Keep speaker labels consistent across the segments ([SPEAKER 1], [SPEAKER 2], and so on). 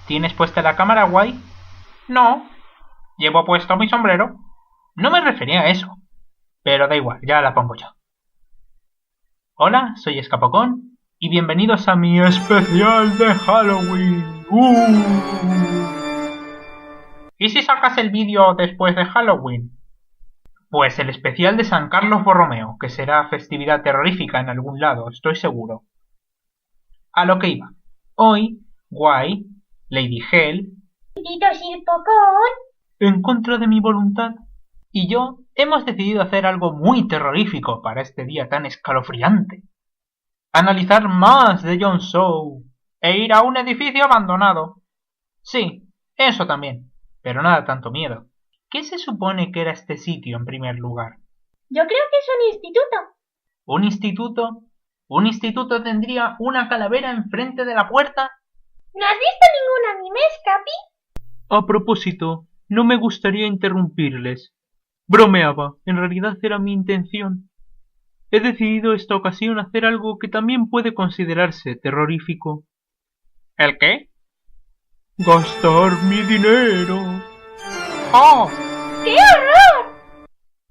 [SPEAKER 1] ¿Tienes puesta la cámara, guay? No. ¿Llevo puesto mi sombrero? No me refería a eso. Pero da igual, ya la pongo yo. Hola, soy Escapocón y bienvenidos a mi especial de Halloween. ¿Y si sacas el vídeo después de Halloween? Pues el especial de San Carlos Borromeo, que será festividad terrorífica en algún lado, estoy seguro. A lo que iba. Hoy, Guay, Lady Hell, en contra de mi voluntad, y yo hemos decidido hacer algo muy terrorífico para este día tan escalofriante. Analizar más de Jon Snow e ir a un edificio abandonado. Sí, eso también, pero nada tanto miedo. ¿Qué se supone que era este sitio en primer lugar?
[SPEAKER 2] Yo creo que es un instituto.
[SPEAKER 1] ¿Un instituto? ¿Un instituto tendría una calavera enfrente de la puerta?
[SPEAKER 2] ¿No has visto ningún anime, Scapi?
[SPEAKER 3] A propósito, no me gustaría interrumpirles. Bromeaba, en realidad era mi intención. He decidido esta ocasión hacer algo que también puede considerarse terrorífico.
[SPEAKER 1] ¿El qué?
[SPEAKER 3] Gastar mi dinero.
[SPEAKER 1] ¡Oh!
[SPEAKER 2] ¡Qué horror!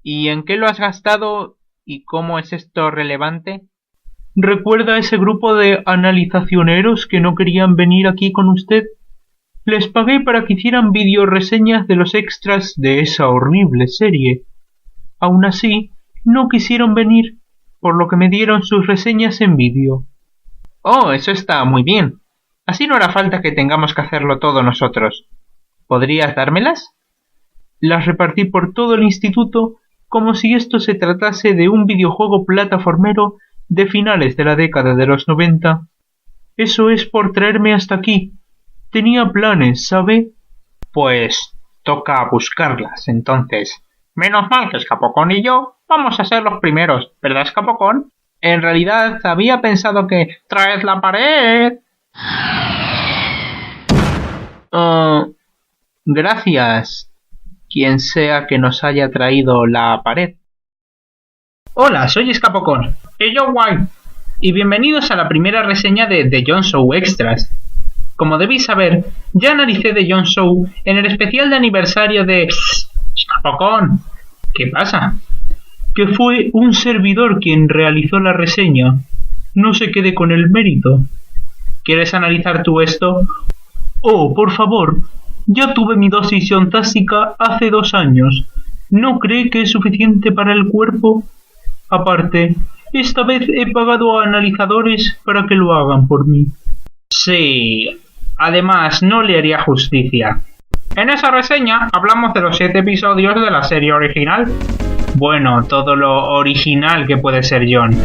[SPEAKER 1] ¿Y en qué lo has gastado y cómo es esto relevante?
[SPEAKER 3] ¿Recuerda ese grupo de analizacioneros que no querían venir aquí con usted? Les pagué para que hicieran videoreseñas de los extras de esa horrible serie. Aún así, no quisieron venir, por lo que me dieron sus reseñas en vídeo.
[SPEAKER 1] Oh, eso está muy bien. Así no hará falta que tengamos que hacerlo todo nosotros. ¿Podrías dármelas?
[SPEAKER 3] Las repartí por todo el instituto como si esto se tratase de un videojuego plataformero de finales de la década de los 90. Eso es por traerme hasta aquí. Tenía planes, ¿sabe?
[SPEAKER 1] Pues toca buscarlas, entonces. Menos mal que Escapocón y yo vamos a ser los primeros, ¿verdad, Escapocón? En realidad había pensado que... ¡Traed la pared! Gracias, quien sea que nos haya traído la pared. Hola, soy Escapocón, y yo Guay, y bienvenidos a la primera reseña de Jon Snow Extras. Como debéis saber, ya analicé de Jon Snow en el especial de aniversario de... Escapocón, ¿qué pasa?
[SPEAKER 3] Que fue un servidor quien realizó la reseña. No se quede con el mérito.
[SPEAKER 1] ¿Quieres analizar tú esto?
[SPEAKER 3] Oh, por favor. Ya tuve mi dosis fantástica hace 2 años. ¿No cree que es suficiente para el cuerpo? Aparte, esta vez he pagado a analizadores para que lo hagan por mí.
[SPEAKER 1] Sí, además no le haría justicia. En esa reseña hablamos de los 7 episodios de la serie original. Bueno, todo lo original que puede ser Jon.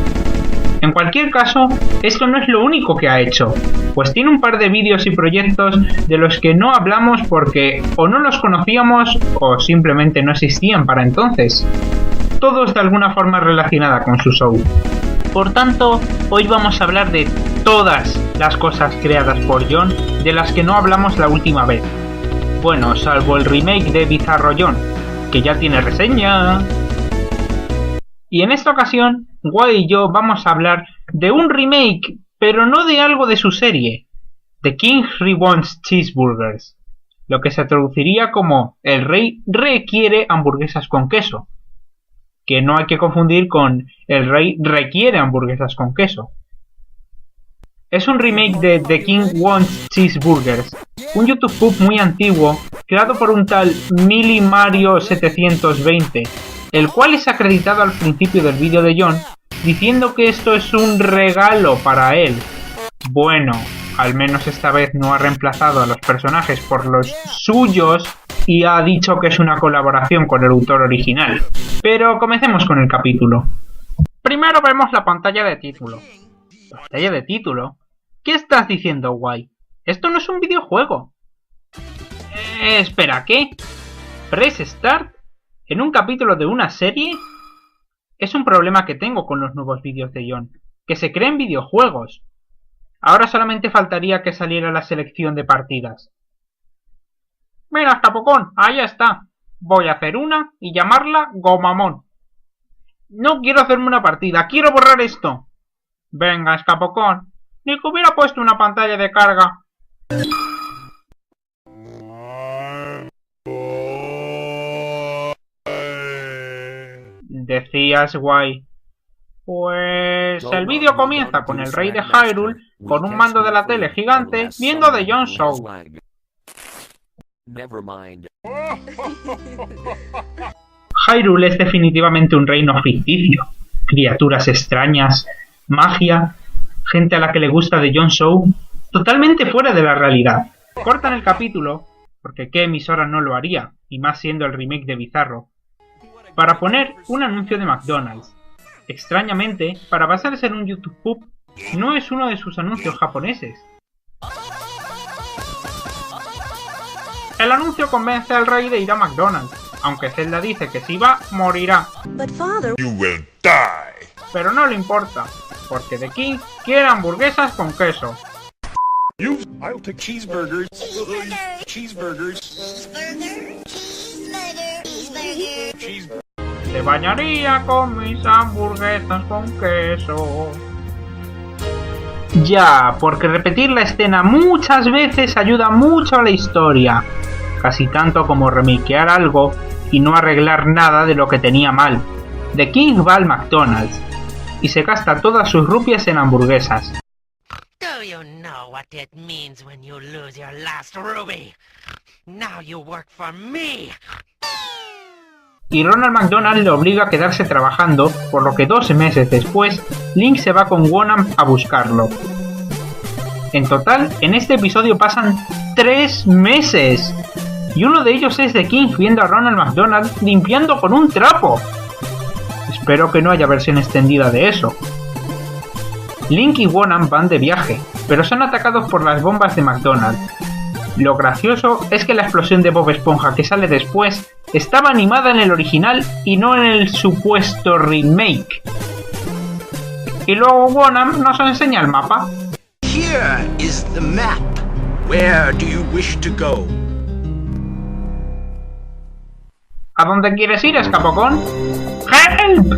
[SPEAKER 1] En cualquier caso, esto no es lo único que ha hecho, pues tiene un par de vídeos y proyectos de los que no hablamos porque o no los conocíamos o simplemente no existían para entonces. Todos de alguna forma relacionada con su show. Por tanto, hoy vamos a hablar de todas las cosas creadas por Jon de las que no hablamos la última vez. Bueno, salvo el remake de Bizarro Jon, que ya tiene reseña. Y en esta ocasión, Guay y yo vamos a hablar de un remake, pero no de algo de su serie. The King Wants Cheeseburgers, lo que se traduciría como El Rey requiere hamburguesas con queso, que no hay que confundir con El Rey requiere hamburguesas con queso. Es un remake de The King Wants Cheeseburgers, un YouTube pub muy antiguo, creado por un tal Milimario720, el cual es acreditado al principio del vídeo de Jon, diciendo que esto es un regalo para él. Bueno, al menos esta vez no ha reemplazado a los personajes por los suyos y ha dicho que es una colaboración con el autor original. Pero comencemos con el capítulo. Primero vemos la pantalla de título. ¿Pantalla de título? ¿Qué estás diciendo, Guay? Esto no es un videojuego. Espera, ¿qué? ¿Press Start? ¿En un capítulo de una serie? Es un problema que tengo con los nuevos vídeos de Jon, que se creen videojuegos. Ahora solamente faltaría que saliera la selección de partidas. Mira, Escapocón, ahí está. Voy a hacer una y llamarla Gomamon. No quiero hacerme una partida, quiero borrar esto. Venga, Escapocón, ni que hubiera puesto una pantalla de carga. Decías guay. Pues el vídeo comienza con el rey de Hyrule con un mando de la tele gigante viendo The Jon Show. Hyrule es definitivamente un reino ficticio. Criaturas extrañas, magia, gente a la que le gusta The Jon Show, totalmente fuera de la realidad. Cortan el capítulo, porque qué emisora no lo haría, y más siendo el remake de Bizarro, para poner un anuncio de McDonald's. Extrañamente, para basarse en un YouTube Pub, no es uno de sus anuncios japoneses. El anuncio convence al rey de ir a McDonald's, aunque Zelda dice que si va, morirá. Pero no le importa, porque The King quiere hamburguesas con queso.
[SPEAKER 4] I'll take cheeseburgers.
[SPEAKER 1] Se bañaría con mis hamburguesas con queso. Ya, porque repetir la escena muchas veces ayuda mucho a la historia. Casi tanto como remakear algo y no arreglar nada de lo que tenía mal. The King va al McDonald's y se gasta todas sus rupias en hamburguesas.
[SPEAKER 5] Do you know what it means when you lose your last ruby? Now you work for me.
[SPEAKER 1] Y Ronald McDonald le obliga a quedarse trabajando, por lo que 2 meses después, Link se va con Wonam a buscarlo. En total, en este episodio pasan 3 meses. Y uno de ellos es The King viendo a Ronald McDonald limpiando con un trapo. Espero que no haya versión extendida de eso. Link y Wonam van de viaje, pero son atacados por las bombas de McDonald. Lo gracioso es que la explosión de Bob Esponja que sale después estaba animada en el original y no en el supuesto remake. Y luego Wonam nos enseña el mapa.
[SPEAKER 4] Here is the map. Where do you wish to go?
[SPEAKER 1] ¿A dónde quieres ir, Escapocón? ¡Help!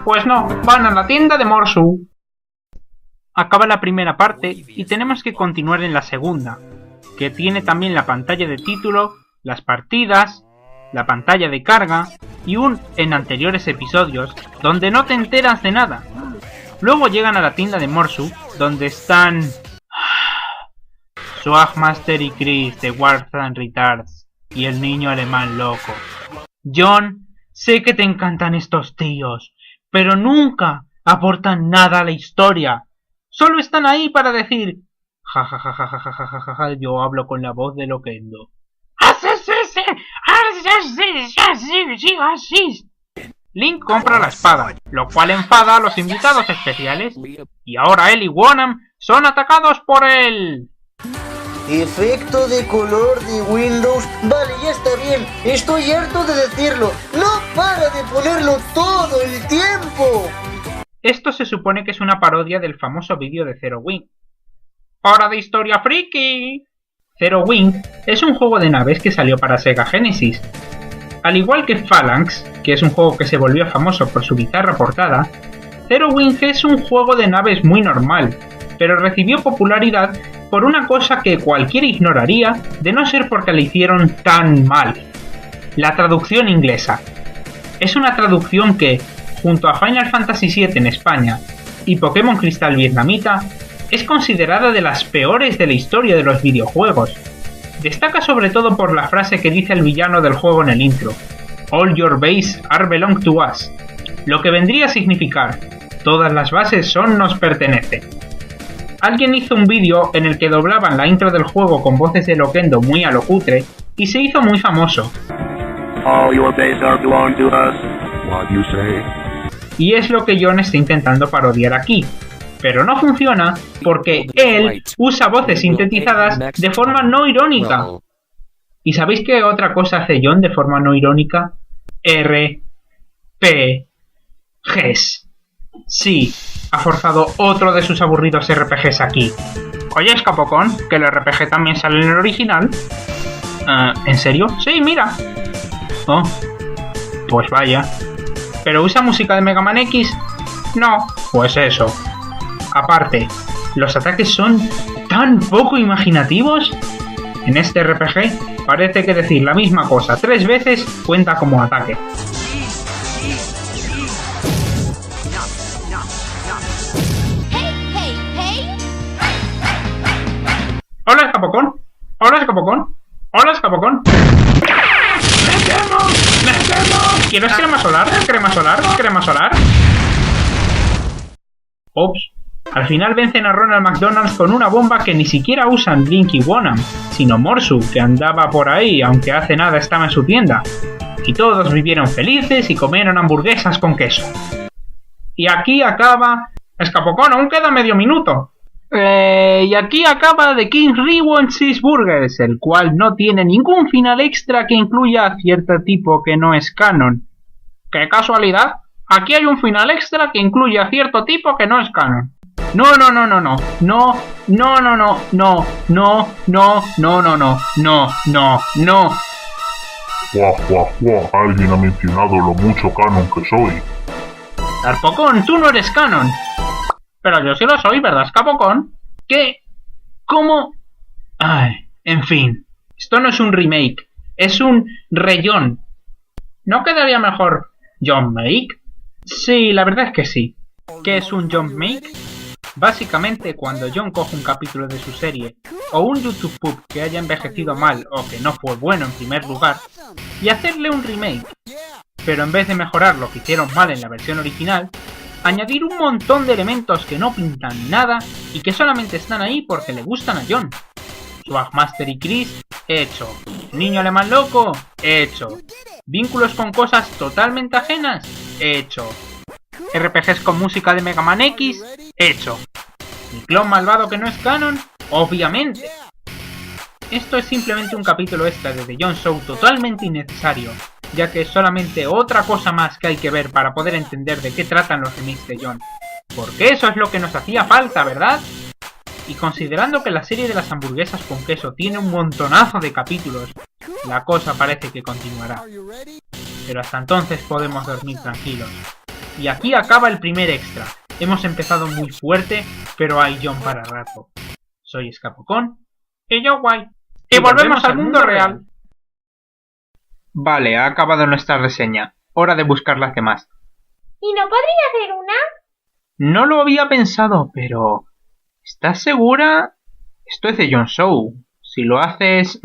[SPEAKER 1] Pues no, van a la tienda de Morsu. Acaba la primera parte y tenemos que continuar en la segunda, que tiene también la pantalla de título, las partidas, la pantalla de carga y un en anteriores episodios donde no te enteras de nada. Luego llegan a la tienda de Morsu, donde están Swagmaster y Chris de Warts and Retards y el niño alemán loco. John, sé que te encantan estos tíos, pero nunca aportan nada a la historia. Solo están ahí para decir jajajajajajajaja, yo hablo con la voz de Loquendo. Link compra la espada, lo cual enfada a los invitados especiales, y ahora él y Wonam son atacados por él.
[SPEAKER 6] Efecto de color de Windows. Vale, ya está bien. Estoy harto de decirlo. No para de ponerlo todo el tiempo.
[SPEAKER 1] Esto se supone que es una parodia del famoso vídeo de Zero Wing. ¡Hora de historia friki! Zero Wing es un juego de naves que salió para Sega Genesis. Al igual que Phalanx, que es un juego que se volvió famoso por su bizarra portada, Zero Wing es un juego de naves muy normal, pero recibió popularidad por una cosa que cualquiera ignoraría de no ser porque la hicieron tan mal. La traducción inglesa. Es una traducción que, junto a Final Fantasy VII en España y Pokémon Cristal vietnamita, es considerada de las peores de la historia de los videojuegos. Destaca sobre todo por la frase que dice el villano del juego en el intro: All your bases are belong to us, lo que vendría a significar: todas las bases nos pertenecen. Alguien hizo un vídeo en el que doblaban la intro del juego con voces de Loquendo muy a lo cutre y se hizo muy famoso.
[SPEAKER 7] All your bases are belong to us. What you say?
[SPEAKER 1] Y es lo que John está intentando parodiar aquí, pero no funciona porque él usa voces sintetizadas de forma no irónica. ¿Y sabéis qué otra cosa hace John de forma no irónica? RPGs. Sí, ha forzado otro de sus aburridos RPGs aquí. Oye, Escapocón, que el RPG también sale en el original. ¿En serio? Sí, mira. Oh, pues vaya. ¿Pero usa música de Mega Man X? No, pues eso. Aparte, los ataques son tan poco imaginativos. En este RPG parece que decir la misma cosa 3 veces cuenta como ataque. Capocón. Hola, Capocón. Hola, Capocón. ¡Me quemo! ¡Me quemo! ¿Quieres crema solar? ¿Crema solar? ¿Crema solar? Ops. Al final vencen a Ronald McDonald con una bomba que ni siquiera usan Link y Wonam, sino Morsu, que andaba por ahí, aunque hace nada estaba en su tienda. Y todos vivieron felices y comieron hamburguesas con queso. Y aquí acaba... Escapocón, aún queda medio minuto. Y aquí acaba The King Rewind Cheeseburgers, el cual no tiene ningún final extra que incluya a cierto tipo que no es canon. ¡Qué casualidad! Aquí hay un final extra que incluye a cierto tipo que no es canon. No.
[SPEAKER 8] Alguien ha mencionado lo mucho canon que soy.
[SPEAKER 1] Escapocón, tú no eres canon. Pero yo sí lo soy, ¿verdad, Escapocón? ¿Qué? ¿Cómo? Ay, en fin. Esto no es un remake, es un rellón. ¿No quedaría mejor John Make? Sí, la verdad es que sí. ¿Qué es un John Make? Básicamente, cuando John coge un capítulo de su serie, o un YouTube pub que haya envejecido mal o que no fue bueno en primer lugar, y hacerle un remake. Pero en vez de mejorar lo que hicieron mal en la versión original, añadir un montón de elementos que no pintan nada y que solamente están ahí porque le gustan a John. Swagmaster y Chris, hecho. Niño alemán loco, hecho. Vínculos con cosas totalmente ajenas, hecho. RPGs con música de Mega Man X, hecho. ¿El clon malvado que no es canon? Obviamente. Esto es simplemente un capítulo extra de The John Show totalmente innecesario, ya que es solamente otra cosa más que hay que ver para poder entender de qué tratan los remakes de John. Porque eso es lo que nos hacía falta, ¿verdad? Y considerando que la serie de las hamburguesas con queso tiene un montonazo de capítulos, la cosa parece que continuará. Pero hasta entonces podemos dormir tranquilos. Y aquí acaba el primer extra. Hemos empezado muy fuerte, pero hay John para rato. Soy Escapocón y yo Guay. Y volvemos al mundo real. Vale, ha acabado nuestra reseña. Hora de buscar las demás.
[SPEAKER 2] ¿Y no podría hacer una?
[SPEAKER 1] No lo había pensado, pero... ¿estás segura? Esto es de John Show. Si lo haces...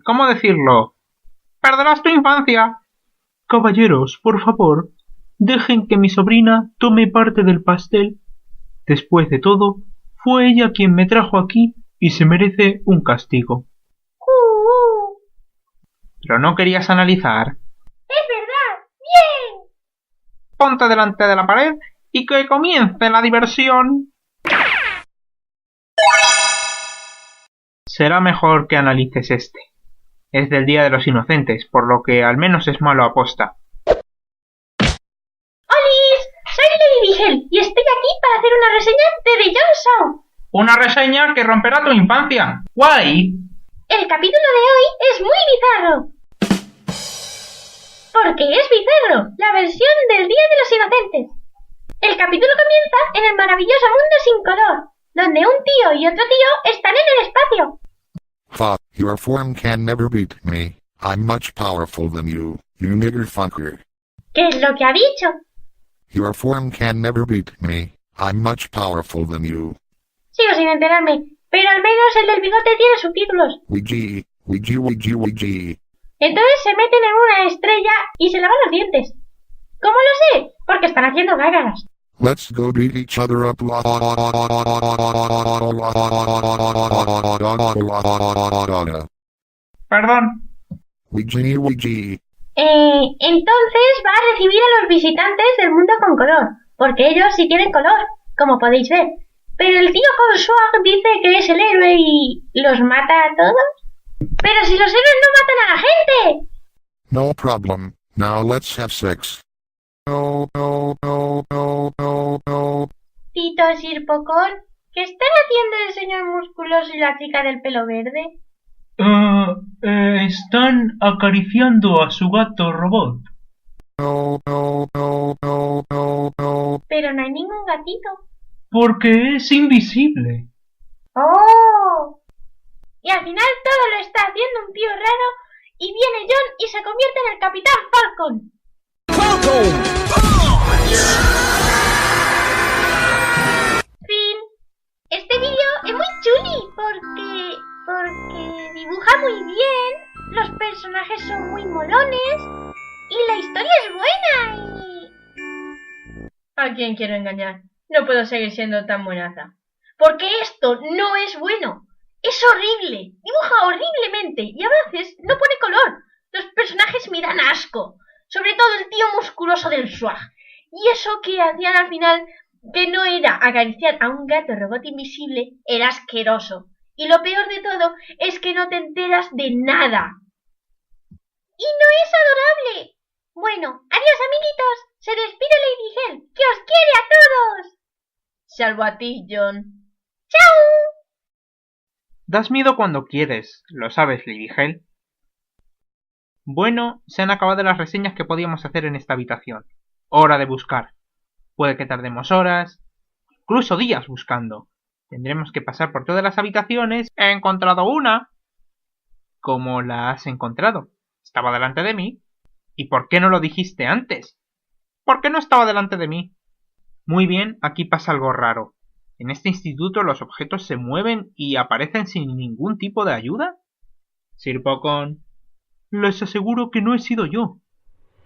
[SPEAKER 1] ¿cómo decirlo? Perderás tu infancia.
[SPEAKER 3] Caballeros, por favor, dejen que mi sobrina tome parte del pastel. Después de todo, fue ella quien me trajo aquí y se merece un castigo.
[SPEAKER 1] ¿Pero no querías analizar?
[SPEAKER 2] ¡Es verdad! ¡Bien!
[SPEAKER 1] Ponte delante de la pared y que comience la diversión. Será mejor que analices este. Es del Día de los Inocentes, por lo que al menos es malo aposta.
[SPEAKER 2] ¡Olis! Soy Lady Vigel y estoy aquí para hacer una reseña de The John Show.
[SPEAKER 1] Una reseña que romperá tu infancia. ¡Guay!
[SPEAKER 2] El capítulo de hoy es muy bizarro. Porque es bizarro, la versión del Día de los Inocentes. El capítulo comienza en el maravilloso mundo sin color, donde un tío y otro tío están en el espacio.
[SPEAKER 9] Fuck, your form can never beat me. I'm much powerful than you nigger fucker.
[SPEAKER 2] ¿Qué es lo que ha dicho?
[SPEAKER 9] Your form can never beat me. I'm much powerful than you.
[SPEAKER 2] Sigo sin enterarme, pero al menos el del bigote tiene subtítulos.
[SPEAKER 9] Ouija.
[SPEAKER 2] Entonces se meten en una estrella y se lavan los dientes. ¿Cómo lo sé? Porque están haciendo gágaras.
[SPEAKER 9] Let's go beat each other up.
[SPEAKER 1] Perdón.
[SPEAKER 9] Ouija.
[SPEAKER 2] Entonces va a recibir a los visitantes del mundo con color, porque ellos sí tienen color, como podéis ver. Pero el tío con swag dice que es el héroe y los mata a todos. ¡Pero si los héroes no matan a la gente!
[SPEAKER 9] No problem. Now let's have sex. No.
[SPEAKER 2] Tito Sirpocón, ¿qué están haciendo el señor musculoso y la chica del pelo verde?
[SPEAKER 3] Están acariciando a su gato robot.
[SPEAKER 9] No.
[SPEAKER 2] Pero no hay ningún gatito.
[SPEAKER 3] Porque es invisible.
[SPEAKER 2] ¡Oh! Y al final todo lo está haciendo un tío raro y viene John y se convierte en el Capitán Falcon. Fin. Este vídeo es muy chuli porque porque dibuja muy bien, los personajes son muy molones y la historia es buena y...
[SPEAKER 10] ¿A quién quiero engañar? No puedo seguir siendo tan buenaza. Porque esto no es bueno. Es horrible. Dibuja horriblemente y a veces no pone color. Los personajes me dan asco. Sobre todo el tío musculoso del swag. Y eso que hacían al final, que no era acariciar a un gato robot invisible, era asqueroso. Y lo peor de todo es que no te enteras de nada.
[SPEAKER 2] ¡Y no es adorable! Bueno, adiós amiguitos. Se despide Lady Hell, que os quiere a todos.
[SPEAKER 10] Salvo a ti, John.
[SPEAKER 2] ¡Chao!
[SPEAKER 1] Das miedo cuando quieres, ¿lo sabes, Lady Hell? Bueno, se han acabado las reseñas que podíamos hacer en esta habitación. Hora de buscar. Puede que tardemos horas, incluso días buscando. Tendremos que pasar por todas las habitaciones. He encontrado una. ¿Cómo la has encontrado? Estaba delante de mí. ¿Y por qué no lo dijiste antes? ¿Por qué no estaba delante de mí? Muy bien, aquí pasa algo raro. En este instituto los objetos se mueven y aparecen sin ningún tipo de ayuda. Sir Pocón, les aseguro que no he sido yo.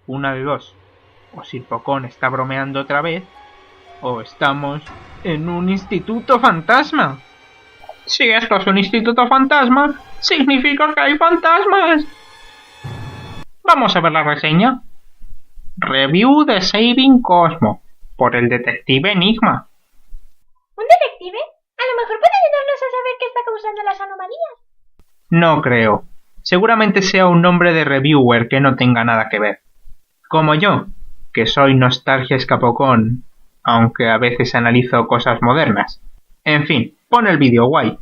[SPEAKER 1] Una de dos. O Sir Pocón está bromeando otra vez, o estamos en un instituto fantasma. Si esto es un instituto fantasma, significa que hay fantasmas. Vamos a ver la reseña. Review de Saving Cosmo, por el detective Enigma.
[SPEAKER 2] ¿Un detective? A lo mejor puede ayudarnos a saber qué está causando las anomalías.
[SPEAKER 1] No creo. Seguramente sea un nombre de reviewer que no tenga nada que ver. Como yo, que soy Nostalgia Escapocón, aunque a veces analizo cosas modernas. En fin, pon el vídeo, guay.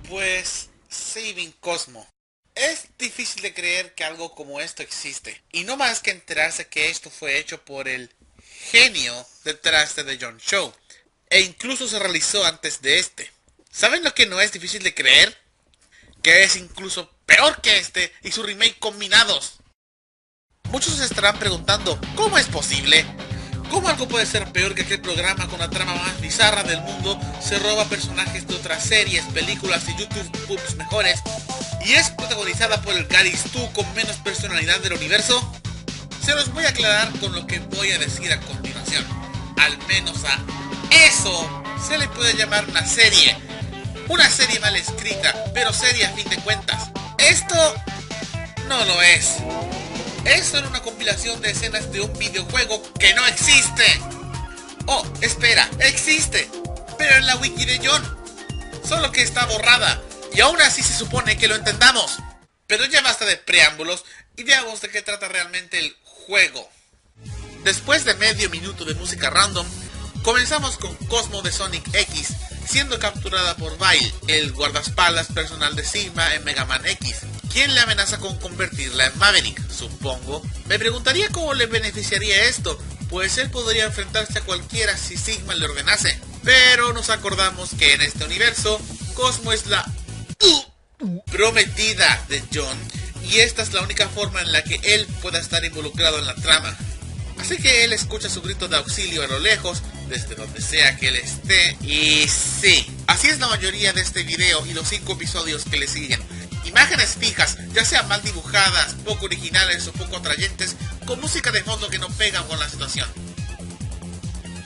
[SPEAKER 11] Pues, Saving Cosmo. Es difícil de creer que algo como esto existe. Y no más que enterarse que esto fue hecho por el genio detrás de The John Show. E incluso se realizó antes de este. ¿Saben lo que no es difícil de creer? Que es incluso peor que este y su remake combinados. Muchos se estarán preguntando, ¿cómo es posible? ¿Cómo algo puede ser peor que aquel programa con la trama más bizarra del mundo se roba personajes de otras series, películas y YouTube pubs mejores y es protagonizada por el Gary Stu con menos personalidad del universo? Se los voy a aclarar con lo que voy a decir a continuación. Al menos a eso se le puede llamar una serie. Una serie mal escrita, pero serie a fin de cuentas. Esto no lo es. Es solo una compilación de escenas de un videojuego que no existe. Oh, espera, existe, pero en la wiki de John. Solo que está borrada, y aún así se supone que lo entendamos. Pero ya basta de preámbulos y veamos de qué trata realmente el juego. Después de medio minuto de música random, comenzamos con Cosmo de Sonic X, siendo capturada por Vile, el guardaespaldas personal de Sigma en Mega Man X, quien le amenaza con convertirla en Maverick, supongo. Me preguntaría cómo le beneficiaría esto, pues él podría enfrentarse a cualquiera si Sigma le ordenase. Pero nos acordamos que en este universo, Cosmo es la prometida de John, y esta es la única forma en la que él pueda estar involucrado en la trama. Así que él escucha su grito de auxilio a lo lejos, desde donde sea que él esté, y sí, así es la mayoría de este video y los 5 episodios que le siguen. Imágenes fijas, ya sean mal dibujadas, poco originales o poco atrayentes, con música de fondo que no pega con la situación.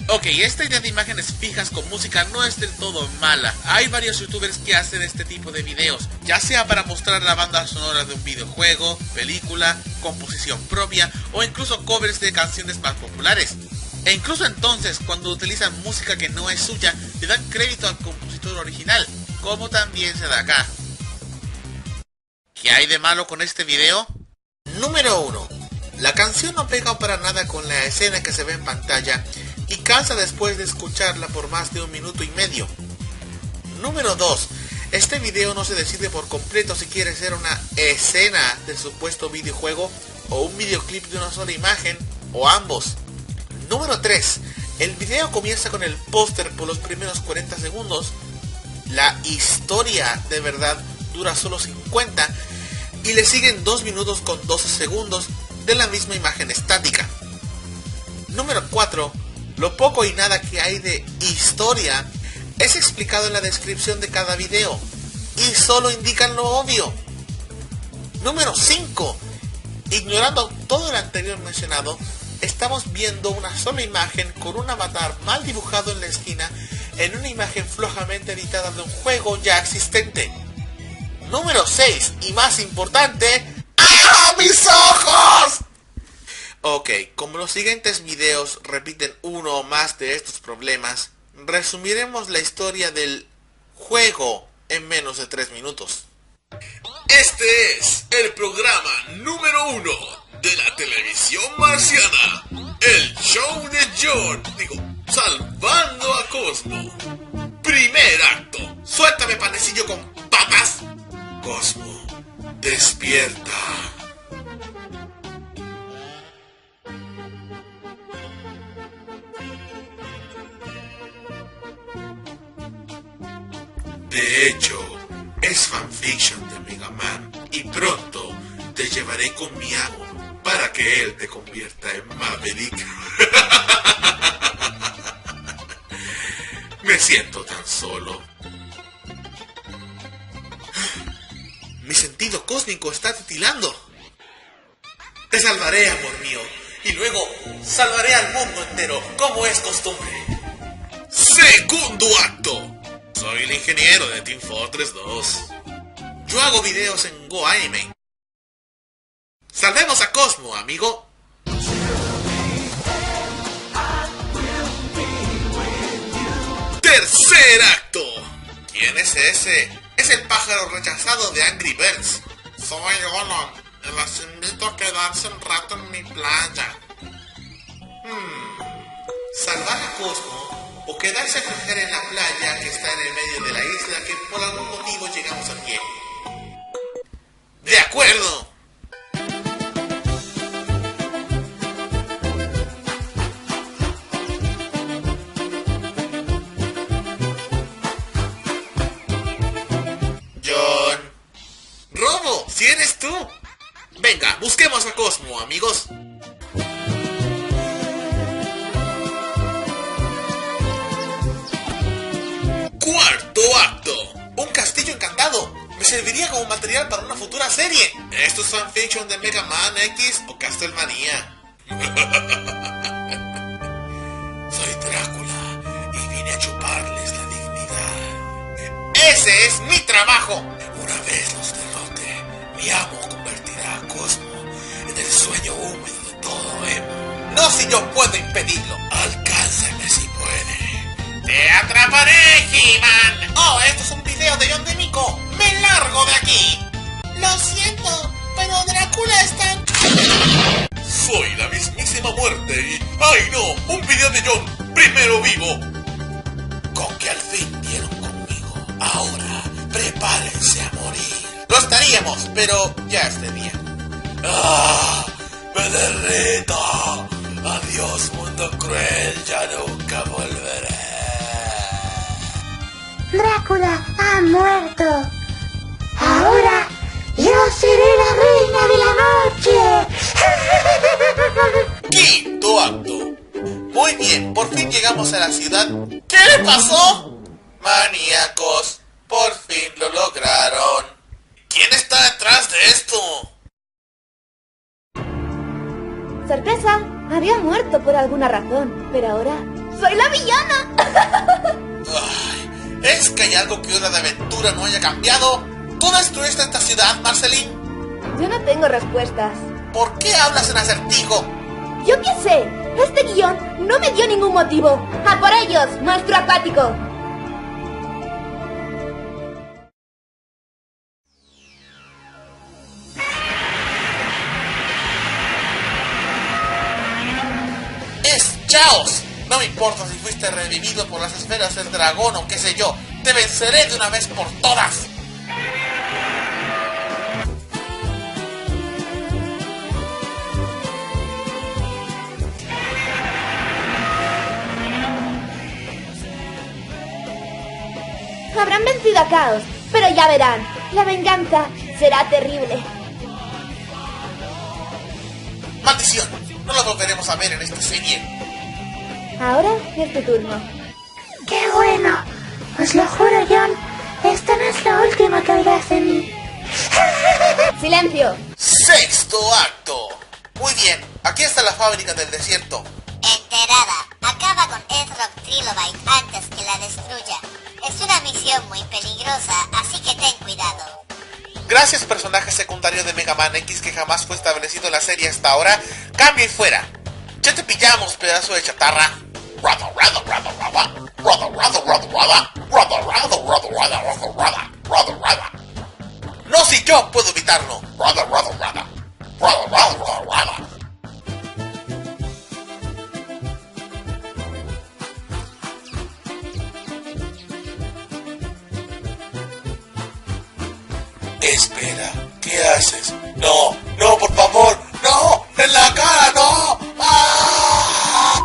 [SPEAKER 11] Ok, esta idea de imágenes fijas con música no es del todo mala. Hay varios youtubers que hacen este tipo de videos, ya sea para mostrar la banda sonora de un videojuego, película, composición propia o incluso covers de canciones más populares. E incluso entonces, cuando utilizan música que no es suya, le dan crédito al compositor original, como también se da acá. ¿Qué hay de malo con este video? Número 1. La canción no pega para nada con la escena que se ve en pantalla y cansa después de escucharla por más de 1 minuto y medio. Número 2. Este video no se decide por completo si quiere ser una escena del supuesto videojuego o un videoclip de una sola imagen o ambos. Número 3. El video comienza con el póster por los primeros 40 segundos. La historia de verdad dura solo 50 y le siguen 2 minutos con 12 segundos de la misma imagen estática. Número 4. Lo poco y nada que hay de historia es explicado en la descripción de cada video y solo indican lo obvio. Número 5. Ignorando todo lo anterior mencionado, estamos viendo una sola imagen con un avatar mal dibujado en la esquina en una imagen flojamente editada de un juego ya existente. Número 6 y más importante... ¡Ah, mis ojos! Ok, como los siguientes videos repiten uno o más de estos problemas, resumiremos la historia del juego en menos de 3 minutos. Este es el programa número 1 de la televisión marciana. El show de John, salvando a Cosmo. Primer acto. Suéltame, panecillo con papas. Cosmo, despierta. De hecho, es fanfiction de Mega Man y pronto te llevaré con mi amo para que él te convierta en Maverick. Me siento tan solo. Mi sentido cósmico está titilando. Te salvaré, amor mío, y luego salvaré al mundo entero, como es costumbre. Segundo acto. Soy el ingeniero de Team Fortress 2. Yo hago videos en Go Anime. Salvemos a Cosmo, amigo. Tercer acto. ¿Quién es ese? Es el pájaro rechazado de Angry Birds. Soy Olon. Los invito a quedarse un rato en mi playa. ¿Salvar a Cosmo o quedarse a coger en la playa que está en el medio de la isla que por algún motivo llegamos a pie? ¡De acuerdo! John. ¡Robo! ¡Si eres tú! Venga, busquemos a Cosmo, amigos. Cuarto acto. Un castillo encantado. Me serviría como material para una futura serie. ¿Esto es fanfiction de Mega Man X o Castlevania? Soy Drácula y vine a chuparles la dignidad. ¡Ese es mi trabajo! Una vez los derrote, mi amo convertirá a Cosmo en el sueño húmedo de todo emo. No si yo puedo impedirlo. Alcánzame si puede. ¡Te atraparé, He-Man! ¡Oh, esto es un video de John de Miko! ¡Me largo de aquí! Lo siento, pero Drácula está... Soy la mismísima muerte y... ¡Ay no! ¡Un video de John! ¡Primero vivo! Con que al fin dieron conmigo. Ahora, prepárense a morir. Lo estaríamos, pero ya es de día. ¡Ah! ¡Me derrito! Adiós, mundo cruel, ya nunca volveré.
[SPEAKER 12] Drácula ha muerto. Ahora yo seré la reina de la noche.
[SPEAKER 11] Quinto acto. Muy bien, por fin llegamos a la ciudad. ¿Qué le pasó? Maníacos, por fin lo lograron. ¿Quién está detrás de esto?
[SPEAKER 13] ¡Sorpresa! Había muerto por alguna razón, pero ahora ¡soy la villana!
[SPEAKER 11] Ay, ¿es que hay algo que Hora de Aventura no haya cambiado? ¿Tú destruiste esta ciudad, Marceline?
[SPEAKER 13] Yo no tengo respuestas.
[SPEAKER 11] ¿Por qué hablas en acertijo?
[SPEAKER 13] ¡Yo qué sé! Este guión no me dio ningún motivo. ¡A por ellos, monstruo acuático!
[SPEAKER 11] ¡Chaos! No me importa si fuiste revivido por las esferas del dragón o qué sé yo. Te venceré de una vez por todas.
[SPEAKER 13] Habrán vencido a Caos, pero ya verán. La venganza será terrible.
[SPEAKER 11] ¡Maldición! No lo volveremos a ver en esta serie.
[SPEAKER 13] Ahora es tu turno.
[SPEAKER 12] ¡Qué bueno! Os lo juro, John. Esta no es la última que oirás de mí.
[SPEAKER 13] ¡Silencio!
[SPEAKER 11] ¡Sexto acto! Muy bien, aquí está la fábrica del desierto.
[SPEAKER 14] Enterada, acaba con Earthrock Trilobite antes que la destruya. Es una misión muy peligrosa, así que ten cuidado.
[SPEAKER 11] Gracias, personaje secundario de Mega Man X que jamás fue establecido en la serie hasta ahora. ¡Cambio y fuera! ¡Ya te pillamos, pedazo de chatarra! No, si yo puedo evitarlo. Espera, ¿qué haces? No, no, por favor, no, en la cara, no. ¡Ah!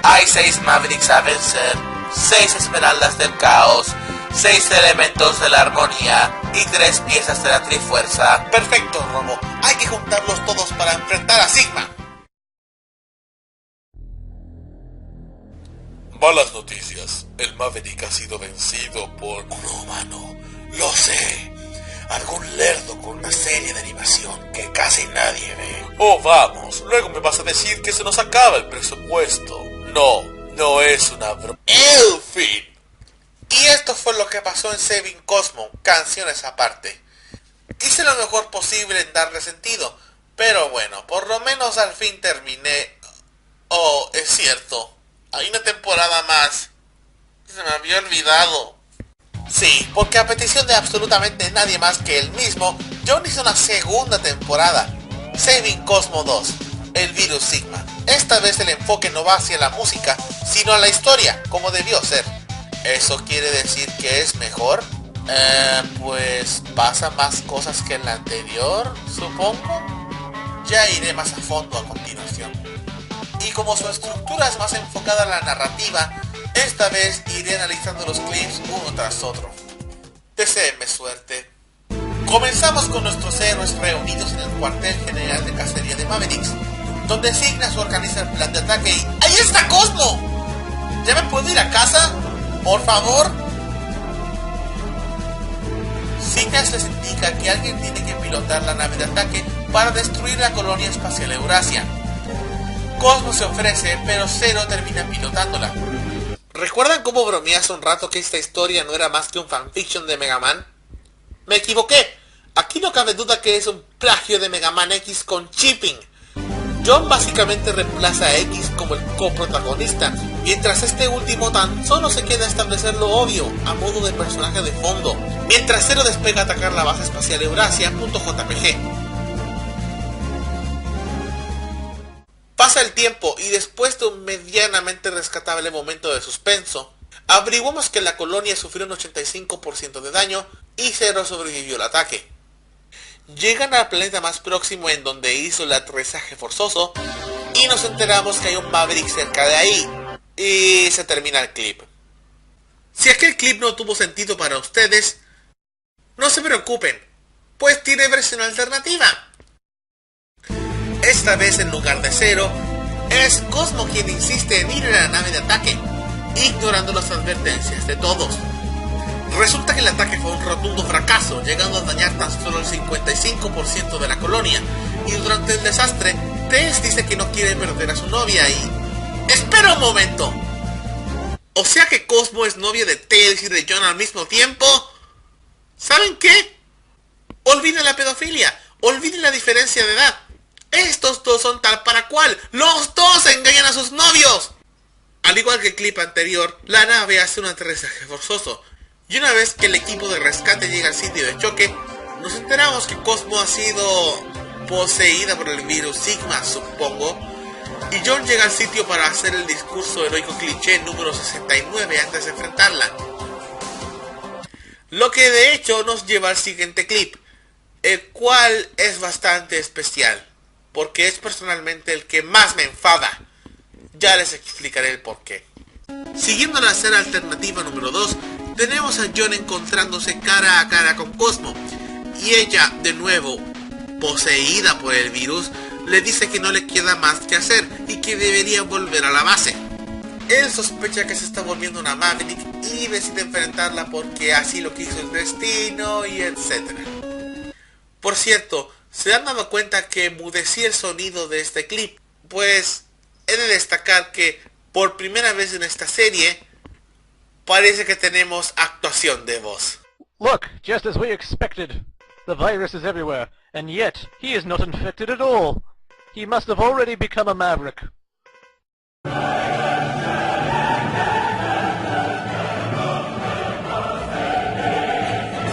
[SPEAKER 11] Hay 6 Mavericks a vencer, 6 esmeraldas del caos, 6 elementos de la armonía y 3 piezas de la trifuerza. Perfecto, Robo. Hay que juntarlos todos para enfrentar a Sigma. Malas noticias. El Maverick ha sido vencido por un humano. Lo sé. Algún lerdo con una serie de animación que casi nadie ve. Oh, vamos. Luego me vas a decir que se nos acaba el presupuesto. No, no es una broma. ¡En fin! Y esto fue lo que pasó en Saving Cosmo, canciones aparte. Hice lo mejor posible en darle sentido, pero bueno, por lo menos al fin terminé. Oh, es cierto, hay una temporada más. Se me había olvidado. Sí, porque a petición de absolutamente nadie más que él mismo, John hizo una segunda temporada, Saving Cosmo 2, el virus Sigma. Esta vez el enfoque no va hacia la música, sino a la historia, como debió ser. ¿Eso quiere decir que es mejor? Pues pasa más cosas que en la anterior, supongo. Ya iré más a fondo a continuación. Y como su estructura es más enfocada a la narrativa, esta vez iré analizando los clips uno tras otro. Deseenme suerte. Comenzamos con nuestros héroes reunidos en el cuartel general de cacería de Mavericks, donde Cygnus organiza el plan de ataque y... ¡Ahí está Cosmo! ¿Ya me puedo ir a casa? ¡Por favor! Cygnus les indica que alguien tiene que pilotar la nave de ataque para destruir la colonia espacial Eurasia. Cosmo se ofrece, pero Zero termina pilotándola. ¿Recuerdan cómo bromeé hace un rato que esta historia no era más que un fanfiction de Mega Man? Me equivoqué. Aquí no cabe duda que es un plagio de Mega Man X con chipping. John básicamente reemplaza a X como el coprotagonista, mientras este último tan solo se queda a establecer lo obvio, a modo de personaje de fondo, mientras Zero despega a atacar la base espacial Eurasia.jpg. Pasa el tiempo y después de un medianamente rescatable momento de suspenso, averiguamos que la colonia sufrió un 85% de daño y Zero sobrevivió al ataque. Llegan al planeta más próximo en donde hizo el aterrizaje forzoso y nos enteramos que hay un Maverick cerca de ahí. Y se termina el clip. Si aquel clip no tuvo sentido para ustedes, no se preocupen, pues tiene versión alternativa. Esta vez en lugar de Zero, es Cosmo quien insiste en ir a la nave de ataque, ignorando las advertencias de todos. Resulta que el ataque fue un rotundo fracaso, llegando a dañar tan solo el 55% de la colonia, y durante el desastre, Tails dice que no quiere perder a su novia y... ¡Espera un momento! ¿O sea que Cosmo es novia de Tails y de John al mismo tiempo? ¿Saben qué? Olviden la pedofilia, olviden la diferencia de edad. Estos dos son tal para cual, los dos engañan a sus novios. Al igual que el clip anterior, la nave hace un aterrizaje forzoso. Y una vez que el equipo de rescate llega al sitio de choque, nos enteramos que Cosmo ha sido poseída por el virus Sigma, supongo. Y John llega al sitio para hacer el discurso heroico cliché número 69 antes de enfrentarla. Lo que de hecho nos lleva al siguiente clip, el cual es bastante especial, porque es personalmente el que más me enfada. Ya les explicaré el porqué. Siguiendo la escena alternativa número 2, tenemos a John encontrándose cara a cara con Cosmo, y ella, de nuevo, poseída por el virus, le dice que no le queda más que hacer y que debería volver a la base. Él sospecha que se está volviendo una Maverick y decide enfrentarla porque así lo quiso el destino y etc. Por cierto, ¿se han dado cuenta que enmudecí el sonido de este clip? Pues he de destacar que por primera vez en esta serie parece que tenemos actuación de voz.
[SPEAKER 15] Look, just as we expected. The virus is everywhere, and yet he is not infected at all. He must have already become a Maverick.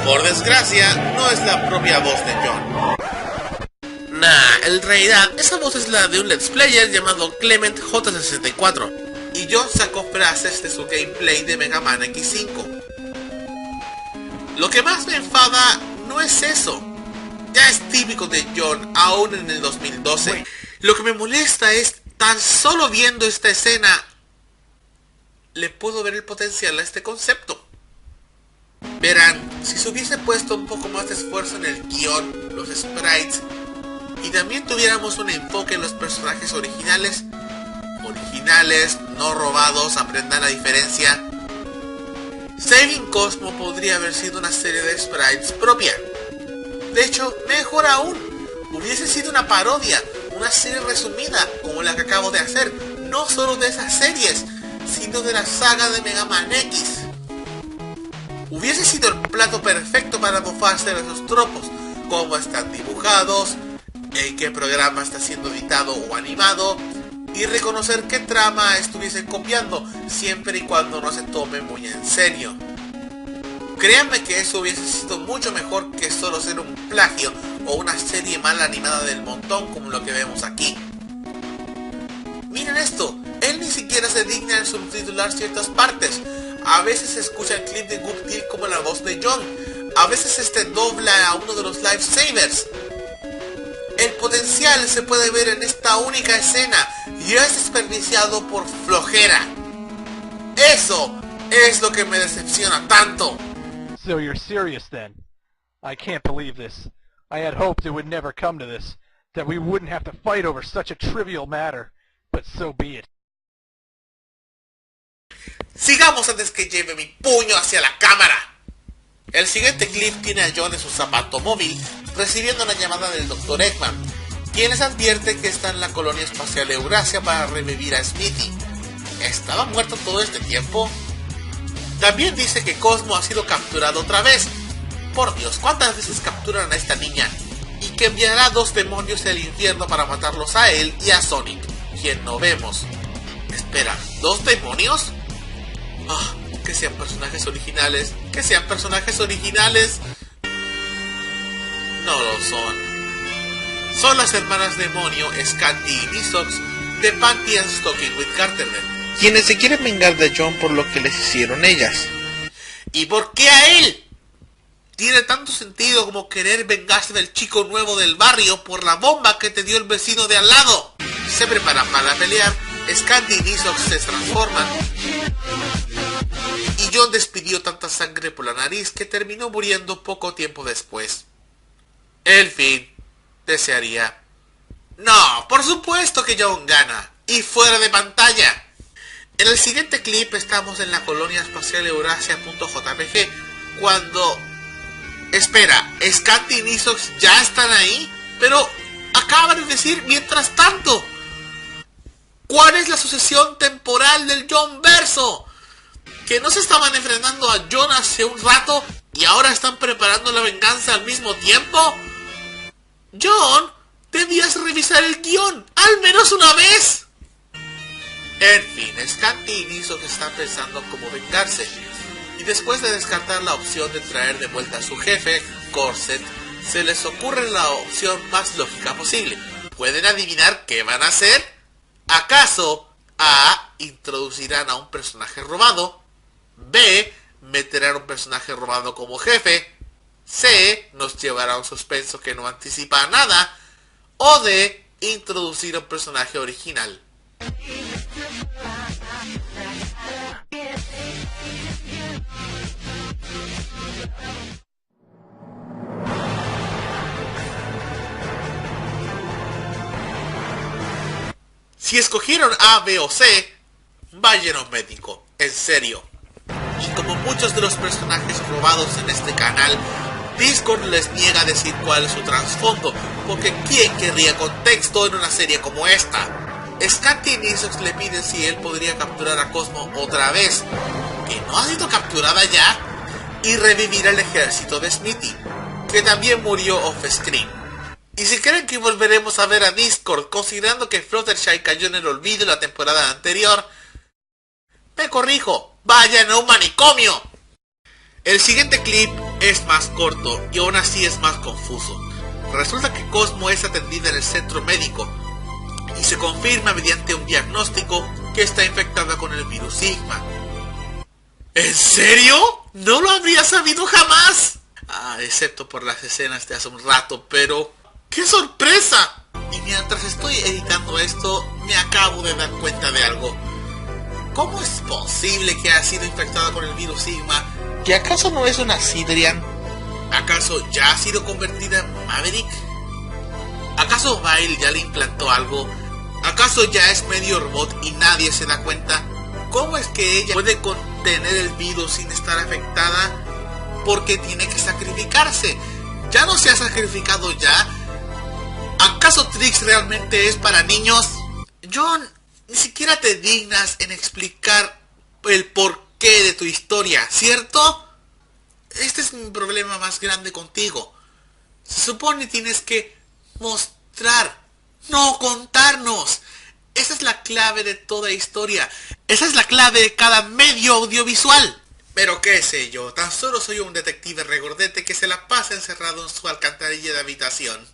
[SPEAKER 11] Por desgracia, no es la propia voz de John. Nah, en realidad, esa voz es la de un let's player llamado Clement J64. Y John sacó frases de su gameplay de Mega Man X5. Lo que más me enfada no es eso. Ya es típico de John, aún en el 2012. Lo que me molesta es, tan solo viendo esta escena, le puedo ver el potencial a este concepto. Verán, si se hubiese puesto un poco más de esfuerzo en el guión, los sprites, y también tuviéramos un enfoque en los personajes originales, no robados, aprendan la diferencia, Saving Cosmo podría haber sido una serie de sprites propia. De hecho, mejor aún, hubiese sido una parodia, una serie resumida, como la que acabo de hacer, no solo de esas series, sino de la saga de Mega Man X. Hubiese sido el plato perfecto para mofarse de esos tropos, cómo están dibujados, en qué programa está siendo editado o animado, y reconocer qué trama estuviesen copiando, siempre y cuando no se tome muy en serio. Créanme que eso hubiese sido mucho mejor que solo ser un plagio o una serie mal animada del montón como lo que vemos aquí. Miren esto, él ni siquiera se digna en subtitular ciertas partes. A veces se escucha el clip de Good Deal como la voz de John, a veces dobla a uno de los lifesavers. El potencial se puede ver en esta única escena y es desperdiciado por flojera. Eso es lo que me decepciona tanto.
[SPEAKER 15] So you're serious then? I can't believe this. I had hoped it would never come to this, that we wouldn't have to fight over such a trivial matter, but so be it.
[SPEAKER 11] Sigamos antes que lleve mi puño hacia la cámara. El siguiente clip tiene a John en su zapato móvil recibiendo una llamada del Dr. Eggman, quien les advierte que está en la colonia espacial Eurasia para revivir a Smithy. ¿Estaba muerto todo este tiempo? También dice que Cosmo ha sido capturado otra vez. Por Dios, ¿cuántas veces capturan a esta niña? Y que enviará 2 demonios del infierno para matarlos a él y a Sonic, quien no vemos. Espera, ¿2 demonios? Ah, que sean personajes originales, que sean personajes originales. No lo son. Son las hermanas demonio Scanty y Nisox de Panty and Stocking with Carteret, quienes se quieren vengar de John por lo que les hicieron ellas. ¿Y por qué a él? Tiene tanto sentido como querer vengarse del chico nuevo del barrio por la bomba que te dio el vecino de al lado. Se preparan para pelear, Scanty y Nisox se transforman y John despidió tanta sangre por la nariz que terminó muriendo poco tiempo después. El fin desearía. No, por supuesto que John gana, y fuera de pantalla. En el siguiente clip estamos en la colonia espacial Eurasia.jpg cuando... Espera, ¿Scanty y Nisox ya están ahí? Pero acaban de decir mientras tanto. ¿Cuál es la sucesión temporal del John verso? ¿Que no se estaban enfrentando a John hace un rato y ahora están preparando la venganza al mismo tiempo? John, debías revisar el guión, al menos una vez. En fin, Scanty y Nisox están pensando cómo vengarse. Y después de descartar la opción de traer de vuelta a su jefe, Corset, se les ocurre la opción más lógica posible. ¿Pueden adivinar qué van a hacer? ¿Acaso A. introducirán a un personaje robado? B. meterán a un personaje robado como jefe? C. nos llevará a un suspenso que no anticipa nada? O D. introducir a un personaje original. Si escogieron A, B o C, vayan a un médico, en serio. Y como muchos de los personajes robados en este canal, Discord les niega a decir cuál es su trasfondo, porque ¿quién querría contexto en una serie como esta? Scanty y Nisox le piden si él podría capturar a Cosmo otra vez, que no ha sido capturada ya, y revivir al ejército de Smithy, que también murió off-screen. Y si creen que volveremos a ver a Discord, considerando que Fluttershy cayó en el olvido la temporada anterior, me corrijo, vayan a un manicomio. El siguiente clip es más corto y aún así es más confuso. Resulta que Cosmo es atendida en el centro médico y se confirma mediante un diagnóstico que está infectada con el virus Sigma. ¿En serio? No lo habría sabido jamás. Excepto por las escenas de hace un rato, pero ¡qué sorpresa! Y mientras estoy editando esto, me acabo de dar cuenta de algo. ¿Cómo es posible que haya sido infectada con el virus Sigma? ¿Y acaso no es una Sidrian? ¿Acaso ya ha sido convertida en Maverick? ¿Acaso Vile ya le implantó algo? ¿Acaso ya es medio robot y nadie se da cuenta? ¿Cómo es que ella puede contener el virus sin estar afectada? Porque tiene que sacrificarse. ¿Ya no se ha sacrificado ya? ¿Acaso Trix realmente es para niños? John, ni siquiera te dignas en explicar el porqué de tu historia, ¿cierto? Este es mi problema más grande contigo. Se supone tienes que mostrar, no contarnos. Esa es la clave de toda historia. Esa es la clave de cada medio audiovisual. Pero qué sé yo, tan solo soy un detective regordete que se la pasa encerrado en su alcantarilla de habitación.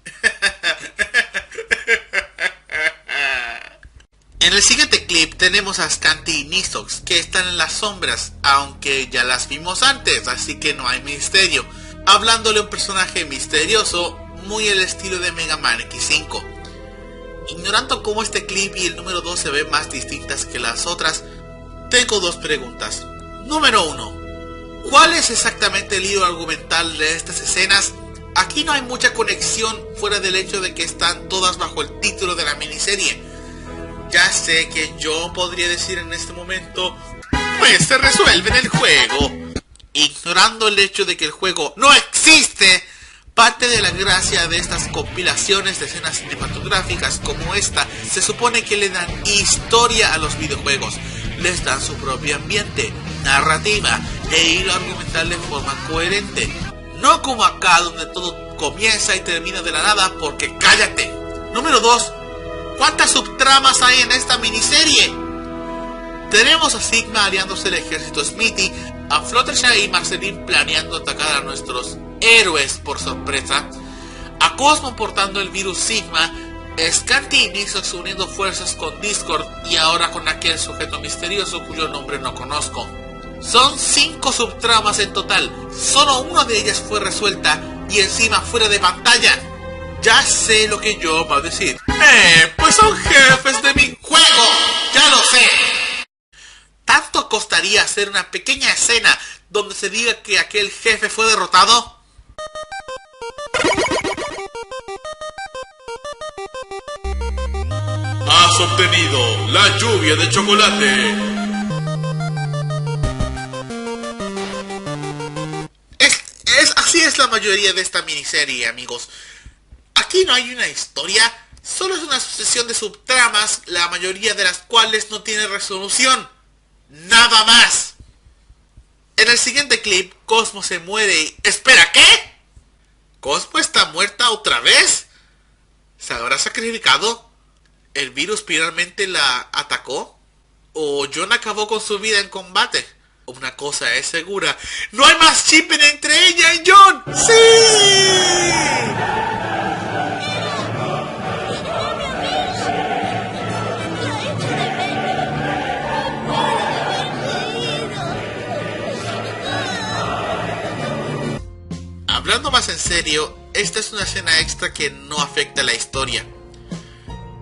[SPEAKER 11] En el siguiente clip tenemos a Scanty y Nisox, que están en las sombras, aunque ya las vimos antes, así que no hay misterio, hablándole a un personaje misterioso, muy el estilo de Mega Man X5. Ignorando cómo este clip y el número 2 se ven más distintas que las otras, tengo dos preguntas. Número 1. ¿Cuál es exactamente el hilo argumental de estas escenas? Aquí no hay mucha conexión fuera del hecho de que están todas bajo el título de la miniserie. Ya sé que yo podría decir en este momento, pues se resuelve en el juego. Ignorando el hecho de que el juego no existe, parte de la gracia de estas compilaciones de escenas cinematográficas como esta, se supone que le dan historia a los videojuegos, les dan su propio ambiente, narrativa e hilo argumental de forma coherente. No como acá donde todo comienza y termina de la nada porque cállate. Número 2. ¿Cuántas subtramas hay en esta miniserie? Tenemos a Sigma aliándose al ejército Smithy, a Fluttershy y Marceline planeando atacar a nuestros héroes por sorpresa, a Cosmo portando el virus Sigma, Scanty y Nisox uniendo fuerzas con Discord y ahora con aquel sujeto misterioso cuyo nombre no conozco. Son 5 subtramas en total, solo una de ellas fue resuelta y encima fuera de pantalla. Ya sé lo que yo va a decir. Pues son jefes de mi juego, ya lo sé. ¿Tanto costaría hacer una pequeña escena donde se diga que aquel jefe fue derrotado?
[SPEAKER 16] Has obtenido la lluvia de chocolate.
[SPEAKER 11] Así es la mayoría de esta miniserie, amigos. Aquí no hay una historia, solo es una sucesión de subtramas, la mayoría de las cuales no tiene resolución. Nada más. En el siguiente clip, Cosmo se muere y... ¿Espera, qué? ¿Cosmo está muerta otra vez? ¿Se habrá sacrificado? ¿El virus finalmente la atacó? ¿O John acabó con su vida en combate? Una cosa es segura, ¡no hay más shipping entre ella y John! ¡Sí! Hablando más en serio, esta es una escena extra que no afecta a la historia.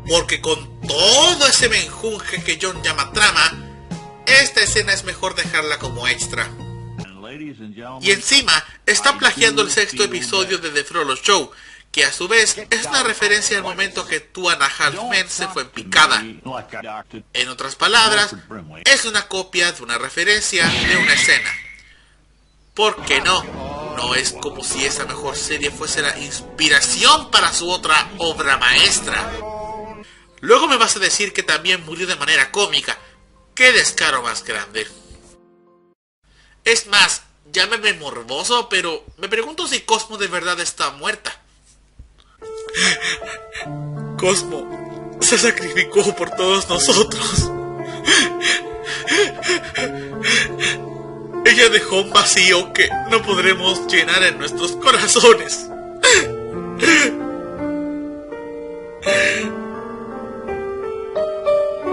[SPEAKER 11] Porque con todo ese menjunje que John llama trama, esta escena es mejor dejarla como extra. Y encima, está plagiando el 6º episodio de The Frollo Show, que a su vez es una referencia al momento que Two and a Half Men se fue en picada. En otras palabras, es una copia de una referencia de una escena. ¿Por qué no? No es como si esa mejor serie fuese la inspiración para su otra obra maestra. Luego me vas a decir que también murió de manera cómica. ¡Qué descaro más grande! Es más, llámeme morboso, pero me pregunto si Cosmo de verdad está muerta. Cosmo se sacrificó por todos nosotros. Ella dejó un vacío que no podremos llenar en nuestros corazones.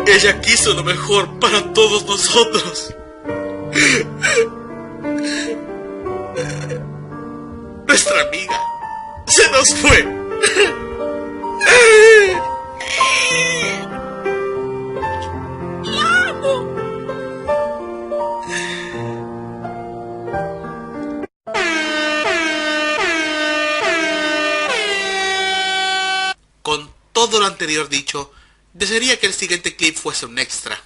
[SPEAKER 11] Ella quiso lo mejor para todos nosotros. Nuestra amiga se nos fue. ¡La amo! Con todo lo anterior dicho, desearía que el siguiente clip fuese un extra.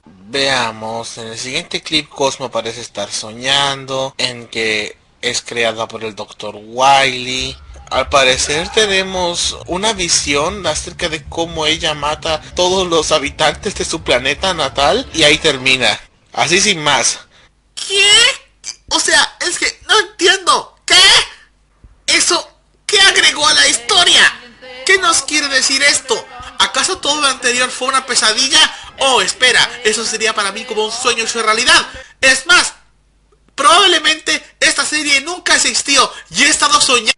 [SPEAKER 11] Veamos, en el siguiente clip Cosmo parece estar soñando en que es creada por el Dr. Wily. Al parecer tenemos una visión acerca de cómo ella mata a todos los habitantes de su planeta natal y ahí termina. Así sin más. ¿Qué? O sea, es que no entiendo. ¿Qué? ¿Eso qué agregó a la historia? ¿Qué nos quiere decir esto? ¿Acaso todo lo anterior fue una pesadilla? Oh, espera, eso sería para mí como un sueño hecho realidad. Es más, probablemente esta serie nunca existió y he estado soñando.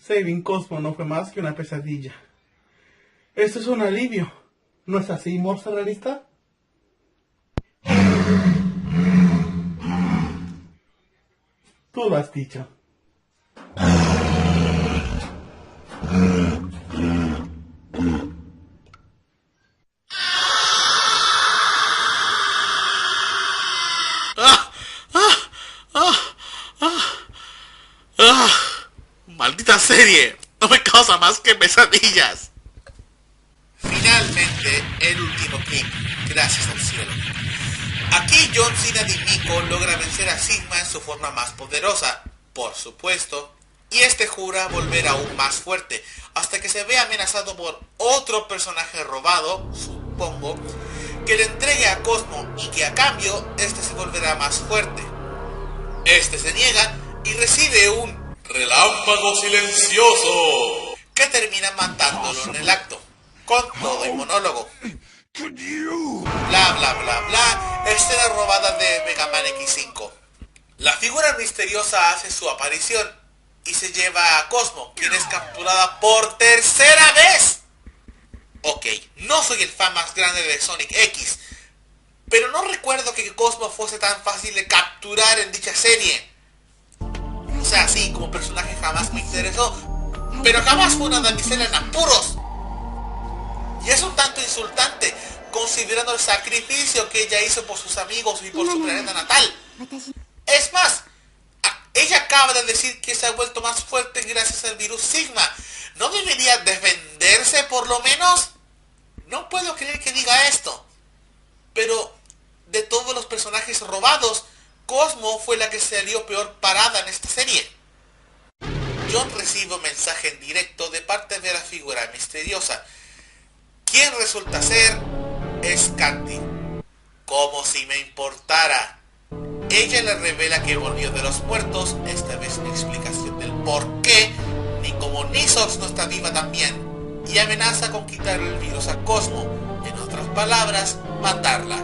[SPEAKER 17] Saving Cosmo no fue más que una pesadilla. Esto es un alivio. ¿No es así, morsa realista? Tú lo has dicho.
[SPEAKER 11] Maldita serie, no me causa más que pesadillas. Finalmente, el último clip, gracias al cielo. Aquí John Cena de Miko logra vencer a Sigma en su forma más poderosa, por supuesto, y este jura volver aún más fuerte, hasta que se ve amenazado por otro personaje robado, supongo, que le entregue a Cosmo y que a cambio este se volverá más fuerte. Este se niega y recibe un relámpago silencioso que termina matándolo en el acto, con todo y monólogo. Bla bla bla bla, escena robada de Mega Man X5. La figura misteriosa hace su aparición y se lleva a Cosmo, quien es capturada por tercera vez. Ok, no soy el fan más grande de Sonic X, pero no recuerdo que Cosmo fuese tan fácil de capturar en dicha serie. O sea, sí, como personaje jamás me interesó, pero jamás fue una damisela en apuros. Y es un tanto insultante, considerando el sacrificio que ella hizo por sus amigos y por su planeta natal. Es más, ella acaba de decir que se ha vuelto más fuerte gracias al virus Sigma. ¿No debería defenderse por lo menos? No puedo creer que diga esto. Pero de todos los personajes robados, Cosmo fue la que salió peor parada en esta serie. John recibe un mensaje en directo de parte de la figura misteriosa, quien resulta ser Scanty. Como si me importara. Ella le revela que volvió de los muertos, esta vez sin explicación del por qué, ni como Nisox no está viva también, y amenaza con quitarle el virus a Cosmo, en otras palabras, matarla,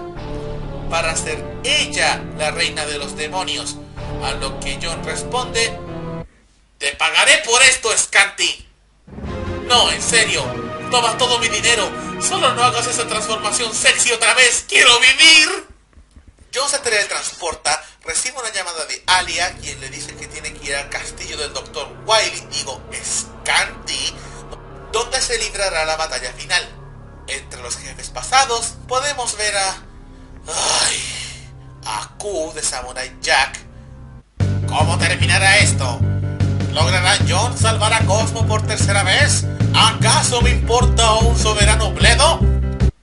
[SPEAKER 11] para ser ella la reina de los demonios, a lo que John responde: te pagaré por esto, Scanty. No, en serio, toma todo mi dinero, solo no hagas esa transformación sexy otra vez, quiero vivir. John se teletransporta, recibe una llamada de Alia, quien le dice que tiene que ir al castillo del Dr. Wily, digo, Scanty, donde se librará la batalla final. Entre los jefes pasados podemos ver a Q de Samurai Jack. ¿Cómo terminará esto? ¿Logrará John salvar a Cosmo por tercera vez? ¿Acaso me importa un soberano bledo?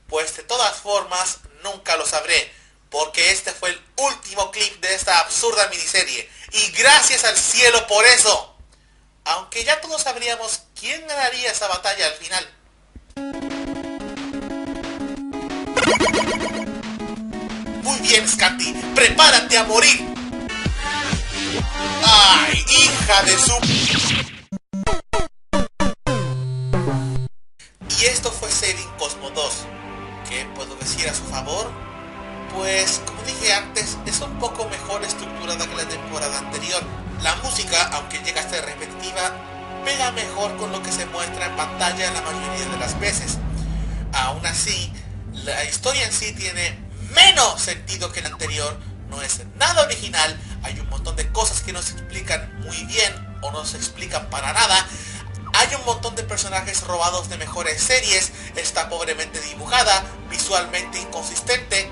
[SPEAKER 11] Pues de todas formas, nunca lo sabré, porque este fue el último clip de esta absurda miniserie, y gracias al cielo por eso. Aunque ya todos sabríamos quién ganaría esa batalla al final. Muy bien, Scotty, prepárate a morir. ¡Ay, hija de su... Y esto fue Saving Cosmo 2. ¿Qué puedo decir a su favor? Pues, como dije antes, es un poco mejor estructurada que la temporada anterior. La música, aunque llega a ser repetitiva, pega mejor con lo que se muestra en pantalla la mayoría de las veces. Aún así, la historia en sí tiene menos sentido que la anterior, no es nada original, hay un montón de cosas que no se explican muy bien o no se explican para nada. Hay un montón de personajes robados de mejores series, está pobremente dibujada, visualmente inconsistente.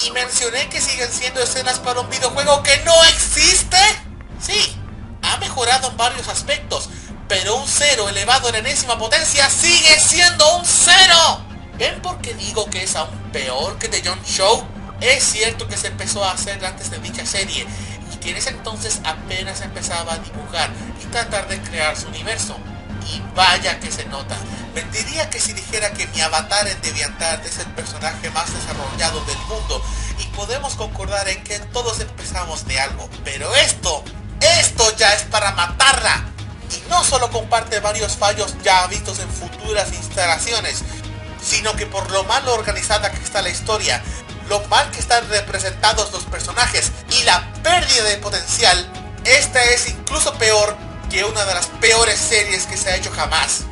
[SPEAKER 11] Y mencioné que siguen siendo escenas para un videojuego que no existe. Sí, ha mejorado en varios aspectos, pero un 0 elevado a la enésima potencia sigue siendo un 0. ¿Ven por qué digo que es aún peor que The John Show? Es cierto que se empezó a hacer antes de dicha serie, y que en ese entonces apenas empezaba a dibujar y tratar de crear su universo. Y vaya que se nota. Mentiría que si dijera que mi avatar en DeviantArt es el personaje más desarrollado del mundo, y podemos concordar en que todos empezamos de algo. Pero esto ya es para matarla. Y no solo comparte varios fallos ya vistos en futuras instalaciones, sino que por lo mal organizada que está la historia, lo mal que están representados los personajes y la pérdida de potencial, esta es incluso peor que una de las peores series que se ha hecho jamás.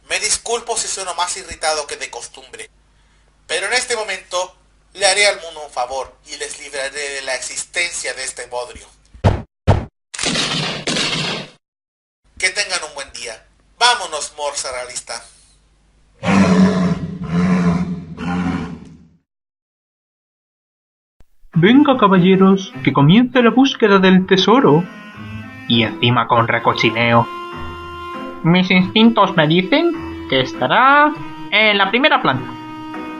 [SPEAKER 11] Me disculpo si sueno más irritado que de costumbre, pero en este momento le haré al mundo un favor y les libraré de la existencia de este bodrio. Que tengan un buen día. Vámonos, Morsa realista.
[SPEAKER 3] Venga, caballeros, que comience la búsqueda del tesoro.
[SPEAKER 1] Y encima con recochineo. Mis instintos me dicen que estará en la primera planta.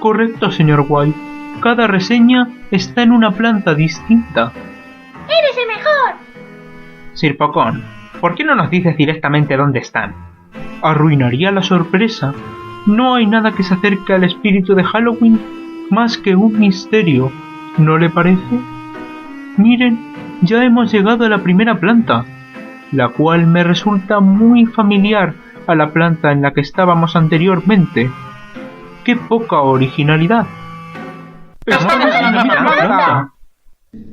[SPEAKER 3] Correcto, señor White. Cada reseña está en una planta distinta.
[SPEAKER 2] ¡Eres el mejor!
[SPEAKER 1] Sir Pocón, ¿por qué no nos dices directamente dónde están?
[SPEAKER 3] Arruinaría la sorpresa. No hay nada que se acerque al espíritu de Halloween más que un misterio, ¿no le parece? Miren, ya hemos llegado a la primera planta, la cual me resulta muy familiar a la planta en la que estábamos anteriormente. ¡Qué poca originalidad!
[SPEAKER 1] ¡Estamos en la misma planta!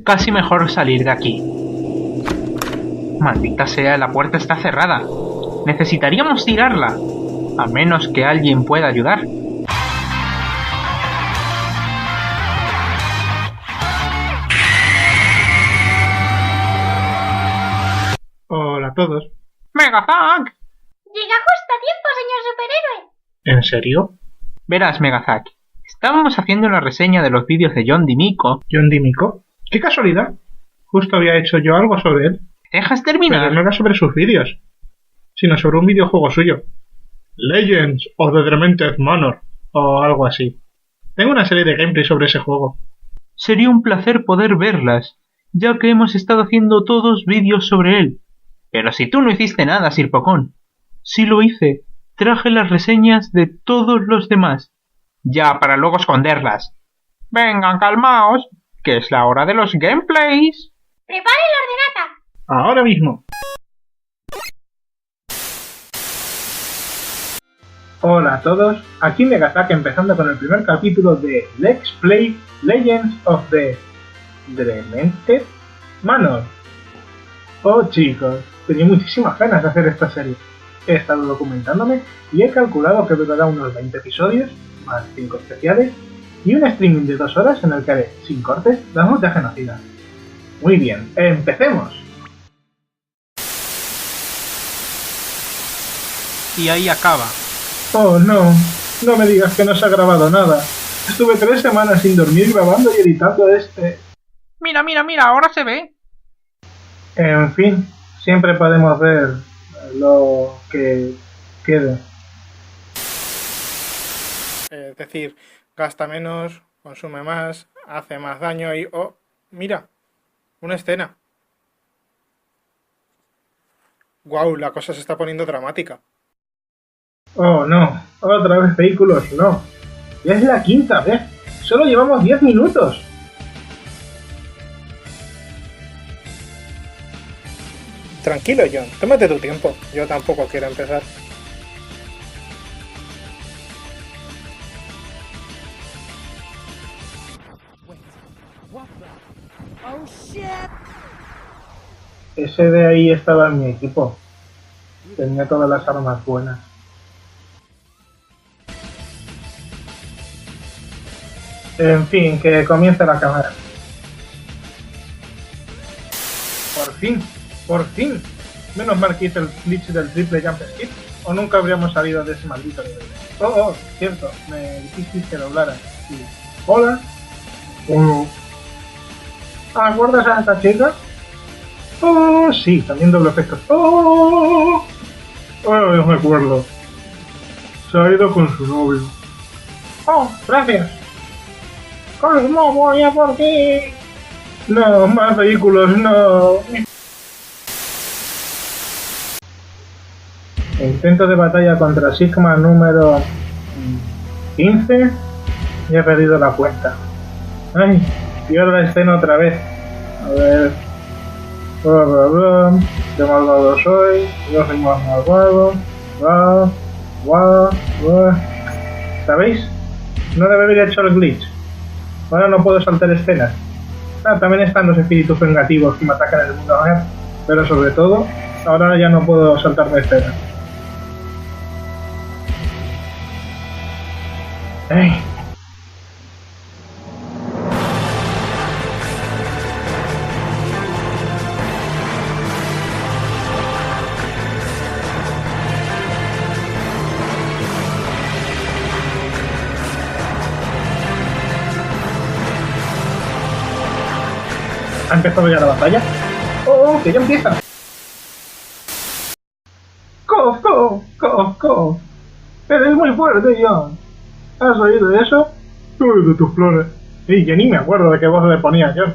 [SPEAKER 1] Casi mejor salir de aquí. Maldita sea, la puerta está cerrada. Necesitaríamos tirarla, a menos que alguien pueda ayudar.
[SPEAKER 18] Hola a todos.
[SPEAKER 1] ¡Megazack!
[SPEAKER 2] Llega justo a tiempo, señor superhéroe.
[SPEAKER 18] ¿En serio?
[SPEAKER 1] Verás, Megazack, estábamos haciendo una reseña de los vídeos de John DiMico.
[SPEAKER 18] ¿John DiMico? ¡Qué casualidad! Justo había hecho yo algo sobre él.
[SPEAKER 1] ¿Dejas terminar?
[SPEAKER 18] Pero no era sobre sus vídeos, sino sobre un videojuego suyo. Legends of the Demented Manor, o algo así. Tengo una serie de gameplay sobre ese juego.
[SPEAKER 3] Sería un placer poder verlas, ya que hemos estado haciendo todos vídeos sobre él.
[SPEAKER 1] Pero si tú no hiciste nada, Sir Pocón.
[SPEAKER 3] Sí lo hice. Traje las reseñas de todos los demás.
[SPEAKER 1] Ya, para luego esconderlas. Vengan, calmaos, que es la hora de los gameplays.
[SPEAKER 2] ¡Prepare la ordenata!
[SPEAKER 18] Ahora mismo. Hola a todos, aquí Megazack empezando con el primer capítulo de Let's Play Legends of the Demented Manor. Oh chicos, tenía muchísimas ganas de hacer esta serie. He estado documentándome y he calculado que durará unos 20 episodios, más 5 especiales, y un streaming de 2 horas en el que haré, sin cortes, las notas de genocida. Muy bien, empecemos.
[SPEAKER 1] Y ahí acaba.
[SPEAKER 18] Oh no, no me digas que no se ha grabado nada. Estuve 3 semanas sin dormir grabando y editando este.
[SPEAKER 1] Mira, ahora se ve.
[SPEAKER 18] En fin, siempre podemos ver lo que quede. Es decir, gasta menos, consume más, hace más daño y... ¡oh! Mira, una escena. ¡Guau! La cosa se está poniendo dramática. Oh, no. Otra vez vehículos, no. Ya es la 5ª vez. Solo llevamos 10 minutos. Tranquilo, John. Tómate tu tiempo. Yo tampoco quiero empezar.
[SPEAKER 12] Oh shit!
[SPEAKER 18] Ese de ahí estaba en mi equipo. Tenía todas las armas buenas. En fin, que comience la cámara. Por fin. Menos mal que hice el glitch del triple jump skip, o nunca habríamos salido de ese maldito nivel. Oh, cierto, me dijiste que lo hablara. Sí. Hola. ¿Acuerdas a esta chica? Oh, sí, también doble efecto. Oh, me acuerdo. Se ha ido con su novio. Oh, gracias. Cosmo, voy a por ti. No, más vehículos, no. Intento de batalla contra Sigma número 15. Y he perdido la cuenta. Ay, pierdo la escena otra vez. A ver. Bla bla bla. Qué malvado soy. Yo soy más malvado. ¿Sabéis? No debe haber hecho el glitch. Ahora no puedo saltar escenas. También están los espíritus vengativos que me atacan en el mundo real. Pero sobre todo, ahora ya no puedo saltar de escenas. ¡Ey! ¿Ha empezado ya la batalla? ¡Oh, que ya empieza! ¡Cof! ¡Eres muy fuerte, John! ¿Has oído de eso? Uy, de tus flores. Y que ni me acuerdo de qué voz le ponía John.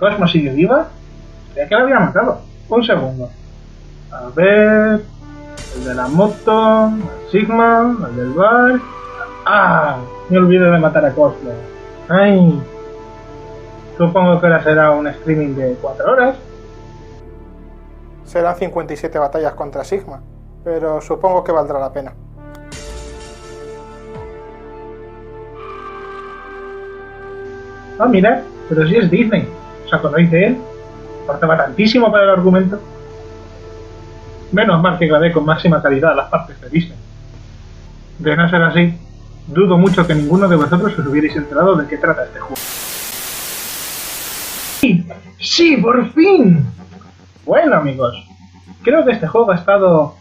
[SPEAKER 18] ¿Cosmo sigue viva? ¿De qué la había matado? Un segundo. A ver... El de la moto... El Sigma... El del bar... ¡Ah! Me olvidé de matar a Cosmo. ¡Ay! Supongo que ahora será un streaming de 4 horas. Serán 57 batallas contra Sigma, pero supongo que valdrá la pena. Ah, mira, pero si es Disney. ¿Os acordáis de él? Aportaba tantísimo para el argumento. Menos mal que grabé con máxima calidad las partes de Disney. De no ser así, dudo mucho que ninguno de vosotros os hubierais enterado de qué trata este juego. ¡Sí, por fin! Bueno, amigos, creo que este juego ha estado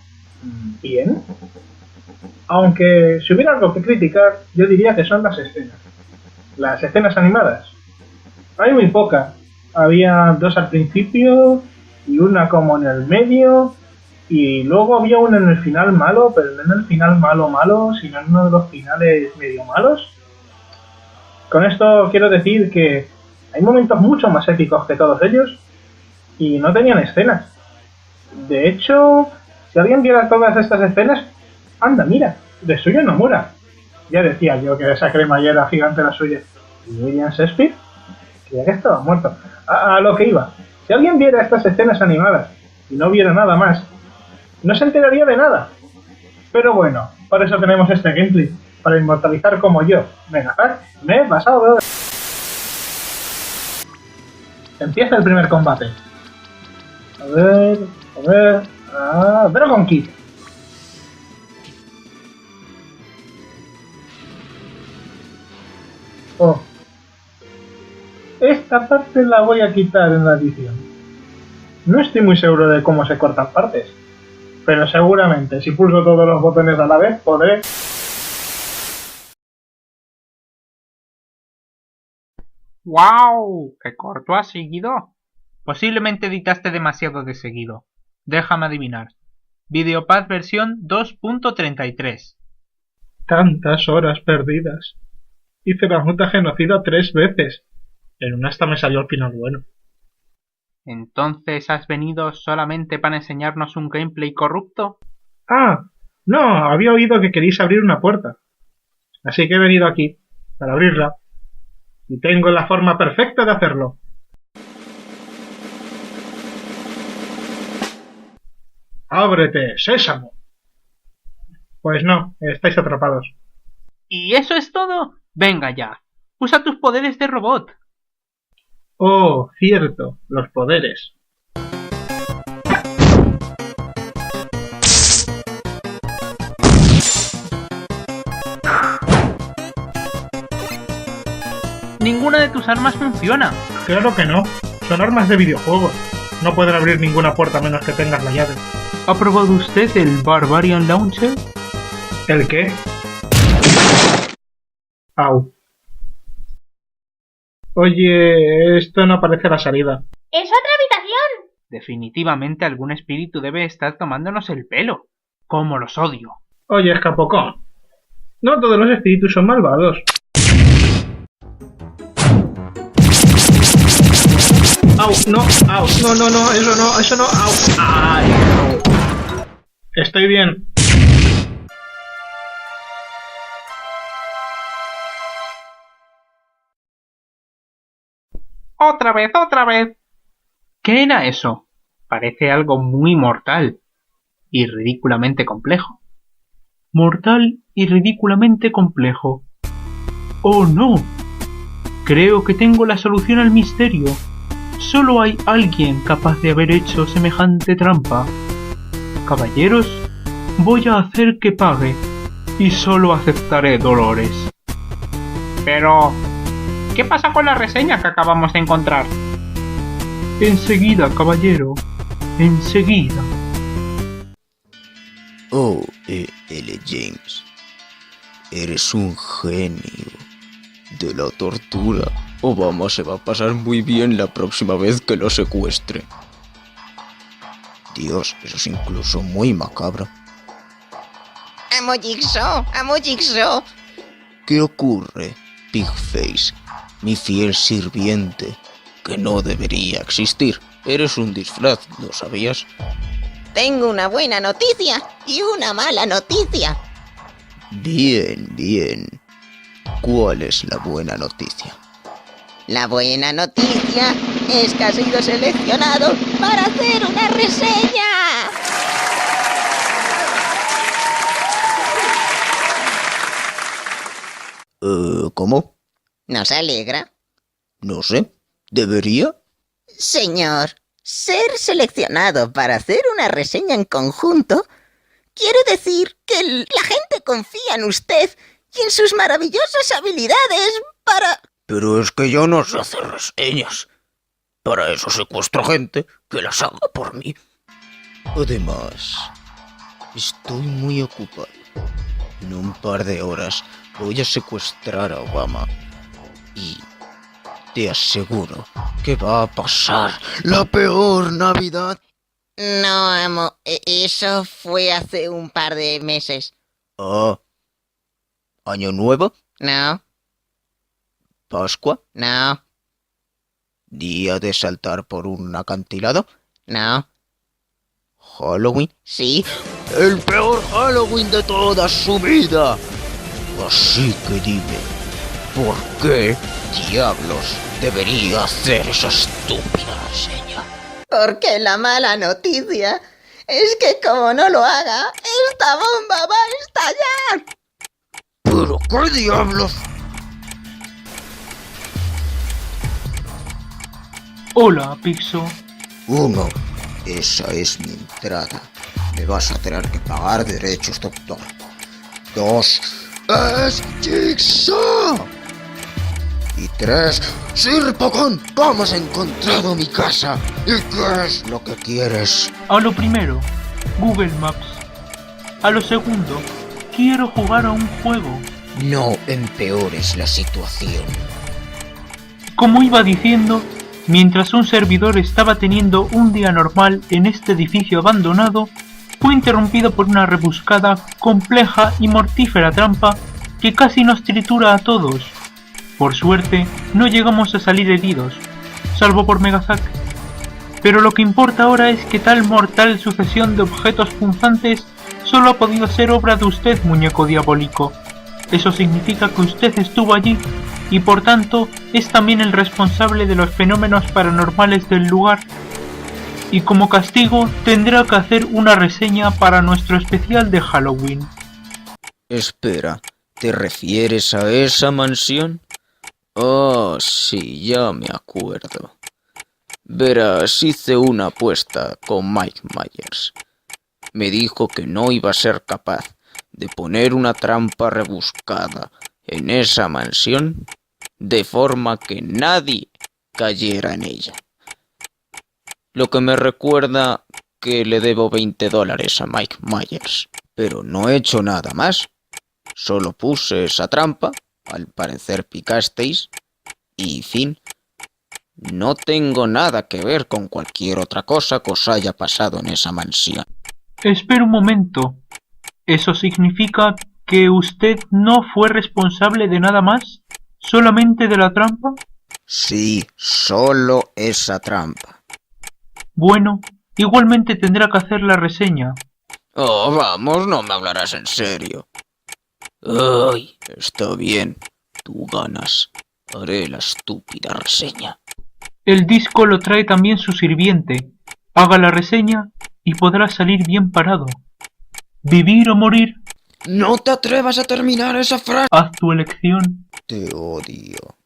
[SPEAKER 18] bien. Aunque si hubiera algo que criticar, yo diría que son las escenas. Las escenas animadas. Hay muy pocas. Había 2 al principio y una como en el medio. Y luego había una en el final malo, pero no en el final malo, sino en uno de los finales medio malos. Con esto quiero decir que hay momentos mucho más épicos que todos ellos y no tenían escenas. De hecho, si alguien viera todas estas escenas, anda, mira, de Suyo Nomura. Ya decía yo que esa cremallera gigante era suya. ¿Y William Shakespeare? Creía que estaba muerto. A lo que iba. Si alguien viera estas escenas animadas y no viera nada más, no se enteraría de nada. Pero bueno, por eso tenemos este gameplay, para inmortalizar como yo. Venga, me he pasado. Empieza el primer combate. A ver... Dragon Kid. Oh. esta parte la voy a quitar en la edición. No estoy muy seguro de cómo se cortan partes, pero seguramente si pulso todos los botones a la vez podré...
[SPEAKER 1] ¡Wow! ¡Qué corto has seguido! Posiblemente editaste demasiado de seguido. Déjame adivinar. Videopad versión 2.33.
[SPEAKER 18] Tantas horas perdidas. Hice la ruta genocida 3 veces. En una hasta me salió al final bueno.
[SPEAKER 1] ¿Entonces has venido solamente para enseñarnos un gameplay corrupto?
[SPEAKER 18] Ah, no, había oído que queréis abrir una puerta. Así que he venido aquí, para abrirla. Y tengo la forma perfecta de hacerlo. ¡Ábrete, sésamo! Pues no, estáis atrapados.
[SPEAKER 1] ¿Y eso es todo? Venga ya, usa tus poderes de robot.
[SPEAKER 18] Oh, cierto, los poderes.
[SPEAKER 1] Ninguna de tus armas funciona.
[SPEAKER 18] Claro que no, son armas de videojuegos. No pueden abrir ninguna puerta a menos que tengas la llave.
[SPEAKER 3] ¿Ha probado usted el Barbarian Launcher?
[SPEAKER 18] ¿El qué? Au. Oye, esto no parece la salida.
[SPEAKER 2] ¡Es otra habitación!
[SPEAKER 1] Definitivamente algún espíritu debe estar tomándonos el pelo. ¡Cómo los odio!
[SPEAKER 18] Oye, escapocón. No todos los espíritus son malvados. ¡Au! ¡No! ¡Au! ¡No! ¡Eso no! ¡Au! ¡Ay! Estoy bien.
[SPEAKER 1] ¡Otra vez! ¿Qué era eso? Parece algo muy mortal y ridículamente complejo.
[SPEAKER 3] Mortal y ridículamente complejo. ¡Oh no! Creo que tengo la solución al misterio. Solo hay alguien capaz de haber hecho semejante trampa. Caballeros, voy a hacer que pague y solo aceptaré dolores.
[SPEAKER 1] Pero... ¿qué pasa con la reseña que acabamos de encontrar?
[SPEAKER 3] Enseguida, caballero. Enseguida.
[SPEAKER 19] Oh, L. James. Eres un genio de la tortura. Obama se va a pasar muy bien la próxima vez que lo secuestre. Dios, eso es incluso muy macabro.
[SPEAKER 5] ¡Amo Jigsaw!
[SPEAKER 19] ¿Qué ocurre, Pigface? Mi fiel sirviente, que no debería existir. Eres un disfraz, ¿lo sabías?
[SPEAKER 5] Tengo una buena noticia y una mala noticia.
[SPEAKER 19] Bien. ¿Cuál es la buena noticia?
[SPEAKER 5] La buena noticia es que has sido seleccionado para hacer una reseña.
[SPEAKER 19] ¿Cómo?
[SPEAKER 5] ¿Nos alegra?
[SPEAKER 19] No sé. ¿Debería?
[SPEAKER 5] Señor, ser seleccionado para hacer una reseña en conjunto quiere decir que la gente confía en usted y en sus maravillosas habilidades para...
[SPEAKER 19] Pero es que yo no sé hacer reseñas. Para eso secuestro gente que las haga por mí. Además, estoy muy ocupado. En un par de horas voy a secuestrar a Obama. Y te aseguro que va a pasar la peor Navidad.
[SPEAKER 5] No, amo. Eso fue hace un par de meses.
[SPEAKER 19] Ah. ¿Año Nuevo?
[SPEAKER 5] No.
[SPEAKER 19] ¿Pascua?
[SPEAKER 5] No.
[SPEAKER 19] ¿Día de saltar por un acantilado?
[SPEAKER 5] No.
[SPEAKER 19] ¿Halloween?
[SPEAKER 5] Sí.
[SPEAKER 19] ¡El peor Halloween de toda su vida! Así que dime, ¿por qué diablos debería hacer esa estúpida reseña?
[SPEAKER 5] Porque la mala noticia es que como no lo haga, esta bomba va a estallar.
[SPEAKER 19] ¿Pero qué diablos?
[SPEAKER 3] Hola, Pixo.
[SPEAKER 19] 1. Esa es mi entrada. Me vas a tener que pagar derechos de autor. 2. ¡Es Jigsaw! Y 3, Sir Pocón, ¿cómo has encontrado mi casa? ¿Y qué es lo que quieres?
[SPEAKER 3] A lo primero, Google Maps. A lo segundo, quiero jugar a un juego.
[SPEAKER 19] No empeores la situación.
[SPEAKER 3] Como iba diciendo, mientras un servidor estaba teniendo un día normal en este edificio abandonado, fue interrumpido por una rebuscada, compleja y mortífera trampa que casi nos tritura a todos. Por suerte, no llegamos a salir heridos, salvo por Megazack. Pero lo que importa ahora es que tal mortal sucesión de objetos punzantes solo ha podido ser obra de usted, muñeco diabólico. Eso significa que usted estuvo allí y por tanto es también el responsable de los fenómenos paranormales del lugar. Y como castigo tendrá que hacer una reseña para nuestro especial de Halloween.
[SPEAKER 19] Espera, ¿te refieres a esa mansión? Oh, sí, ya me acuerdo. Verás, hice una apuesta con Mike Myers. Me dijo que no iba a ser capaz de poner una trampa rebuscada en esa mansión de forma que nadie cayera en ella. Lo que me recuerda que le debo $20 a Mike Myers, pero no he hecho nada más. Solo puse esa trampa, al parecer picasteis, y fin. No tengo nada que ver con cualquier otra cosa que os haya pasado en esa mansión.
[SPEAKER 3] Espera un momento. ¿Eso significa que usted no fue responsable de nada más? ¿Solamente de la trampa?
[SPEAKER 19] Sí, solo esa trampa.
[SPEAKER 3] Bueno, igualmente tendrá que hacer la reseña.
[SPEAKER 19] Oh, vamos, no me hablarás en serio. Ay, está bien. Tú ganas. Haré la estúpida reseña.
[SPEAKER 3] El disco lo trae también su sirviente. Haga la reseña y podrá salir bien parado. ¿Vivir o morir?
[SPEAKER 19] No te atrevas a terminar esa frase.
[SPEAKER 3] Haz tu elección.
[SPEAKER 19] Te odio.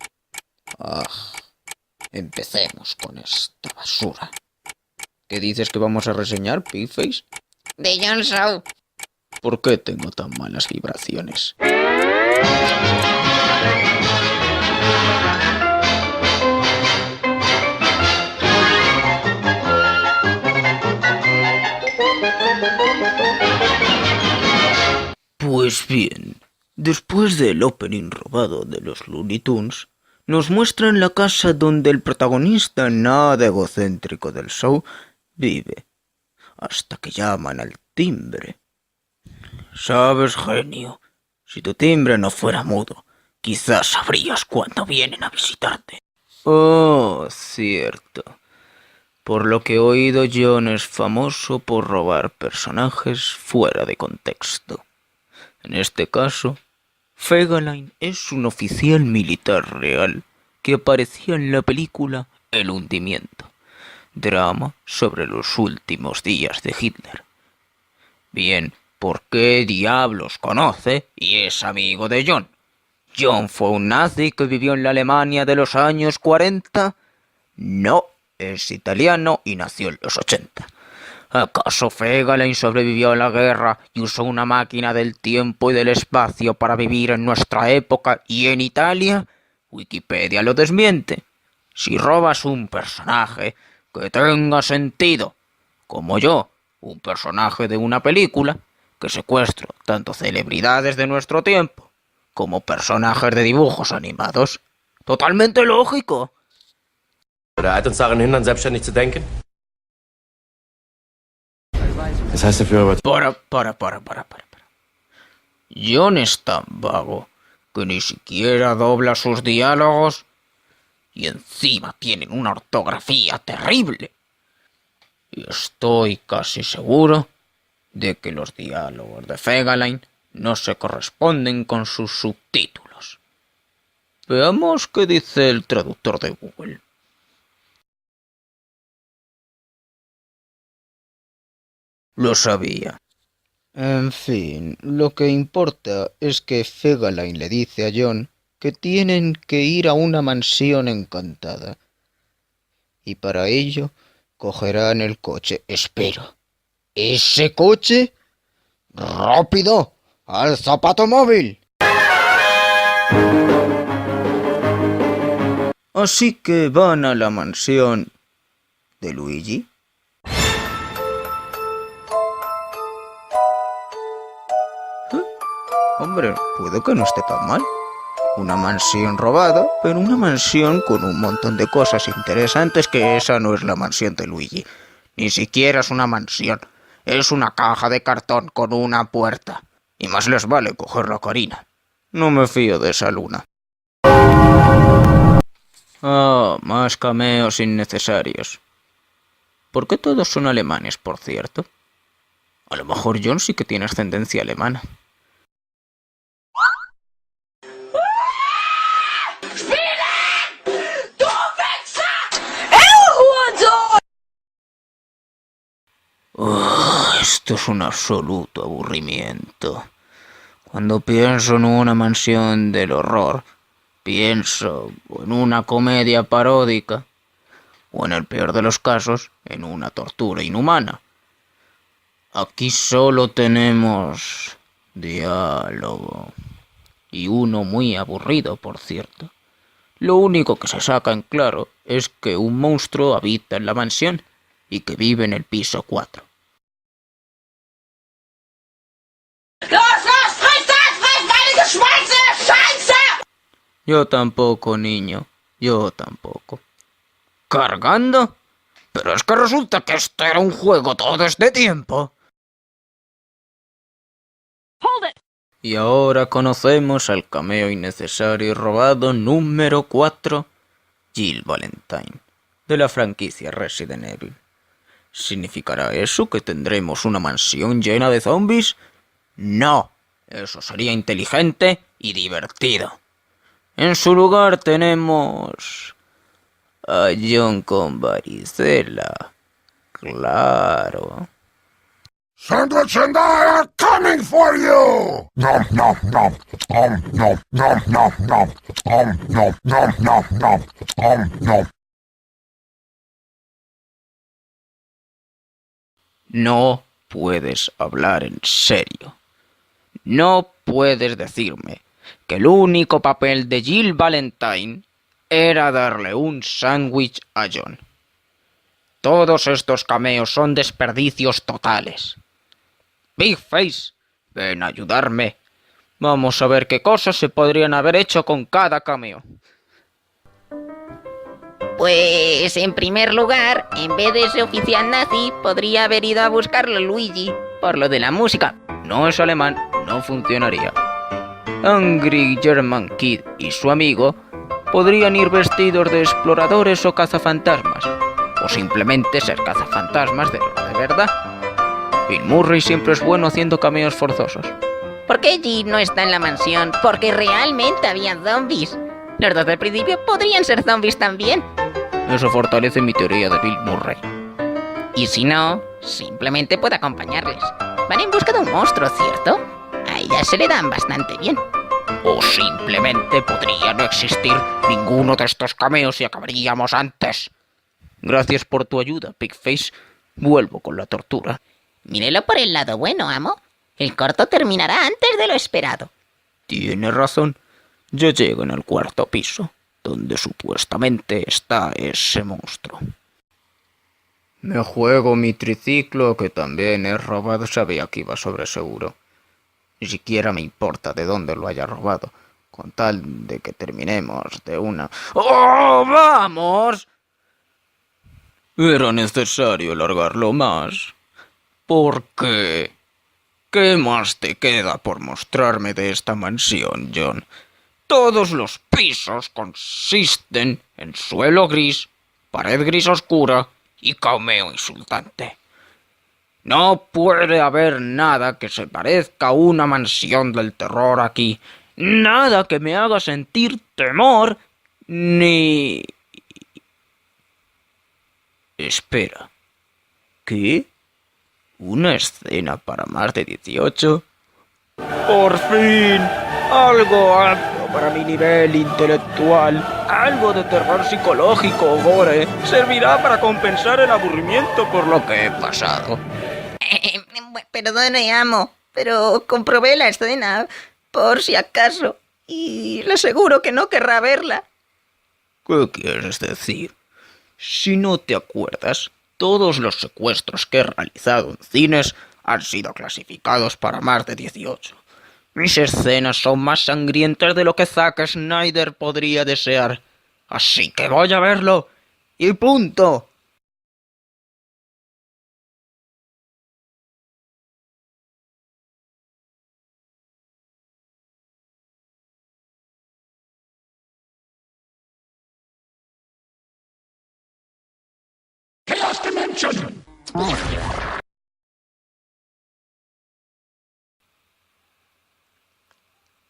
[SPEAKER 19] Empecemos con esta basura. ¿Qué dices que vamos a reseñar, Pigface?
[SPEAKER 5] De Jon Snow.
[SPEAKER 19] ¿Por qué tengo tan malas vibraciones? Pues bien, después del opening robado de los Looney Tunes, nos muestran la casa donde el protagonista nada egocéntrico del show vive, hasta que llaman al timbre. ¿Sabes, genio? Si tu timbre no fuera mudo, quizás sabrías cuándo vienen a visitarte. Oh, cierto. Por lo que he oído, Jon es famoso por robar personajes fuera de contexto. En este caso, Fegaline es un oficial militar real que aparecía en la película El hundimiento, drama sobre los últimos días de Hitler. Bien, ¿por qué diablos conoce y es amigo de Jon? ¿Jon fue un nazi que vivió en la Alemania de los años 40? No, es italiano y nació en los 80. ¿Acaso Fegaline sobrevivió a la guerra y usó una máquina del tiempo y del espacio para vivir en nuestra época y en Italia? Wikipedia lo desmiente. Si robas un personaje que tenga sentido, como yo, un personaje de una película, que secuestro tanto celebridades de nuestro tiempo como personajes de dibujos animados, totalmente lógico.
[SPEAKER 20] Der hat uns daran hindern, selbstständig zu denken. Das heißt dafür aber...
[SPEAKER 19] Para. Jon es tan vago que ni siquiera dobla sus diálogos y encima tienen una ortografía terrible. Y estoy casi seguro de que los diálogos de Fegaline no se corresponden con sus subtítulos. Veamos qué dice el traductor de Google. Lo sabía. En fin, lo que importa es que Fegaline le dice a Jon que tienen que ir a una mansión encantada. Y para ello cogerán el coche. Espera, ¿ese coche? ¡Rápido! ¡Al zapato móvil! Así que van a la mansión de Luigi. Hombre, puede que no esté tan mal. Una mansión robada, pero una mansión con un montón de cosas interesantes, que esa no es la mansión de Luigi. Ni siquiera es una mansión. Es una caja de cartón con una puerta. Y más les vale cogerla a Karina. No me fío de esa luna. Ah, más cameos innecesarios. ¿Por qué todos son alemanes, por cierto? A lo mejor John sí que tiene ascendencia alemana. Esto es un absoluto aburrimiento. Cuando pienso en una mansión del horror, pienso en una comedia paródica, o en el peor de los casos, en una tortura inhumana. Aquí solo tenemos diálogo, y uno muy aburrido, por cierto. Lo único que se saca en claro es que un monstruo habita en la mansión y que vive en el piso 4. Yo tampoco, niño. Yo tampoco. ¿Cargando? Pero es que resulta que este era un juego todo este tiempo. Y ahora conocemos al cameo innecesario y robado número 4, Jill Valentine, de la franquicia Resident Evil. ¿Significará eso que tendremos una mansión llena de zombies? No, eso sería inteligente y divertido. En su lugar tenemos a John con varicela. Claro.
[SPEAKER 9] Sandwich and I are coming for you! Nom nom nom. Nom nom nom nom. Nom nom nom nom. Nom.
[SPEAKER 19] No puedes hablar en serio. No puedes decirme que el único papel de Jill Valentine era darle un sándwich a John. Todos estos cameos son desperdicios totales. Big Face, ven a ayudarme. Vamos a ver qué cosas se podrían haber hecho con cada cameo.
[SPEAKER 5] Pues, en primer lugar, en vez de ese oficial nazi, podría haber ido a buscarlo Luigi. Por lo de la música.
[SPEAKER 19] No es alemán, no funcionaría. Angry German Kid y su amigo podrían ir vestidos de exploradores o cazafantasmas, o simplemente ser cazafantasmas de verdad. Bill Murray siempre es bueno haciendo cameos forzosos.
[SPEAKER 5] ¿Por qué Jill no está en la mansión? Porque realmente había zombies. Los dos del principio podrían ser zombies también.
[SPEAKER 19] Eso fortalece mi teoría de Bill Murray.
[SPEAKER 5] Y si no, simplemente puede acompañarles. Van en busca de un monstruo, ¿cierto? A ella se le dan bastante bien.
[SPEAKER 19] O simplemente podría no existir ninguno de estos cameos y acabaríamos antes. Gracias por tu ayuda, Pigface. Vuelvo con la tortura.
[SPEAKER 5] Mírelo por el lado bueno, amo. El corto terminará antes de lo esperado.
[SPEAKER 19] Tiene razón. Ya llego en el 4º piso, donde supuestamente está ese monstruo. Me juego mi triciclo, que también es robado. Sabía que iba sobre seguro. Ni siquiera me importa de dónde lo haya robado, con tal de que terminemos de una... ¡Oh, vamos! Era necesario alargarlo más. ¿Por qué? ¿Qué más te queda por mostrarme de esta mansión, John? Todos los pisos consisten en suelo gris, pared gris oscura y cameo insultante. No puede haber nada que se parezca a una mansión del terror aquí. Nada que me haga sentir temor, ni... Espera. ¿Qué? ¿Una escena para más de 18? ¡Por fin! Algo apto para mi nivel intelectual. Algo de terror psicológico o gore servirá para compensar el aburrimiento por lo que he pasado.
[SPEAKER 5] Perdone, amo, pero comprobé la escena por si acaso y le aseguro que no querrá verla.
[SPEAKER 19] ¿Qué quieres decir? Si no te acuerdas, todos los secuestros que he realizado en cines han sido clasificados para más de 18. Mis escenas son más sangrientas de lo que Zack Snyder podría desear. Así que voy a verlo. Y punto.
[SPEAKER 9] Chaos Dimension!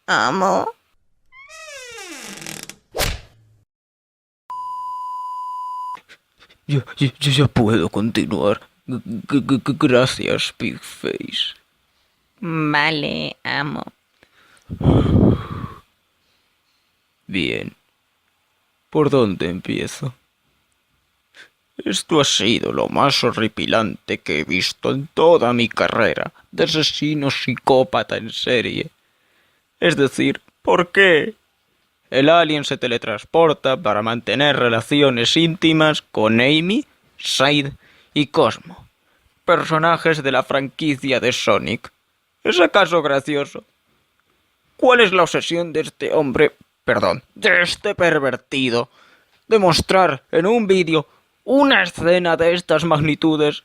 [SPEAKER 5] Amo.
[SPEAKER 19] Yo ya puedo continuar. Gracias, Big Face.
[SPEAKER 5] Vale, amo.
[SPEAKER 19] Bien. ¿Por dónde empiezo? Esto ha sido lo más horripilante que he visto en toda mi carrera de asesino psicópata en serie. Es decir, ¿por qué? El alien se teletransporta para mantener relaciones íntimas con Amy, Shade y Cosmo, personajes de la franquicia de Sonic. ¿Es acaso gracioso? ¿Cuál es la obsesión de este hombre, de este pervertido, de mostrar en un vídeo una escena de estas magnitudes?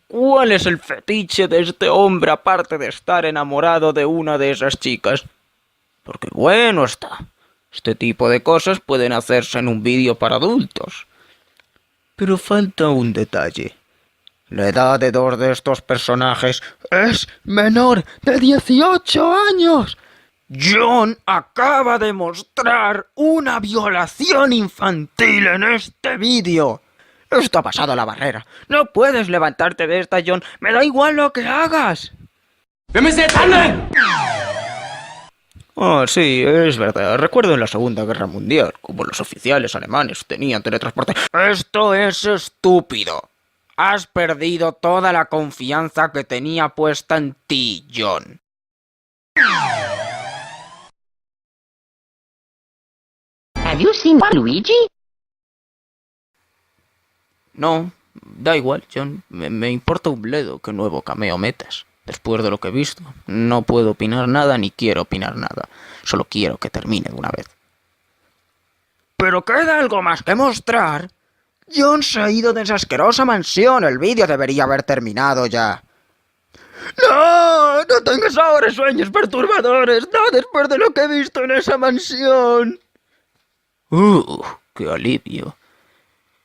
[SPEAKER 19] ¿Cuál es el fetiche de este hombre aparte de estar enamorado de una de esas chicas? Porque bueno está, este tipo de cosas pueden hacerse en un vídeo para adultos. Pero falta un detalle. La edad de dos de estos personajes es menor de 18 años. John acaba de mostrar una violación infantil en este vídeo. Esto ha pasado la barrera. No puedes levantarte de esta, John. Me da igual lo que hagas. Sí, es verdad. Recuerdo en la Segunda Guerra Mundial, como los oficiales alemanes tenían teletransporte. Esto es estúpido. Has perdido toda la confianza que tenía puesta en ti, John.
[SPEAKER 5] Have you seen Luigi?
[SPEAKER 19] No, da igual, John. Me importa un bledo qué nuevo cameo metas. Después de lo que he visto, no puedo opinar nada ni quiero opinar nada. Solo quiero que termine de una vez. Pero queda algo más que mostrar. John se ha ido de esa asquerosa mansión. El vídeo debería haber terminado ya. ¡No! ¡No tengas ahora sueños perturbadores! ¡No después de lo que he visto en esa mansión! ¡Qué alivio!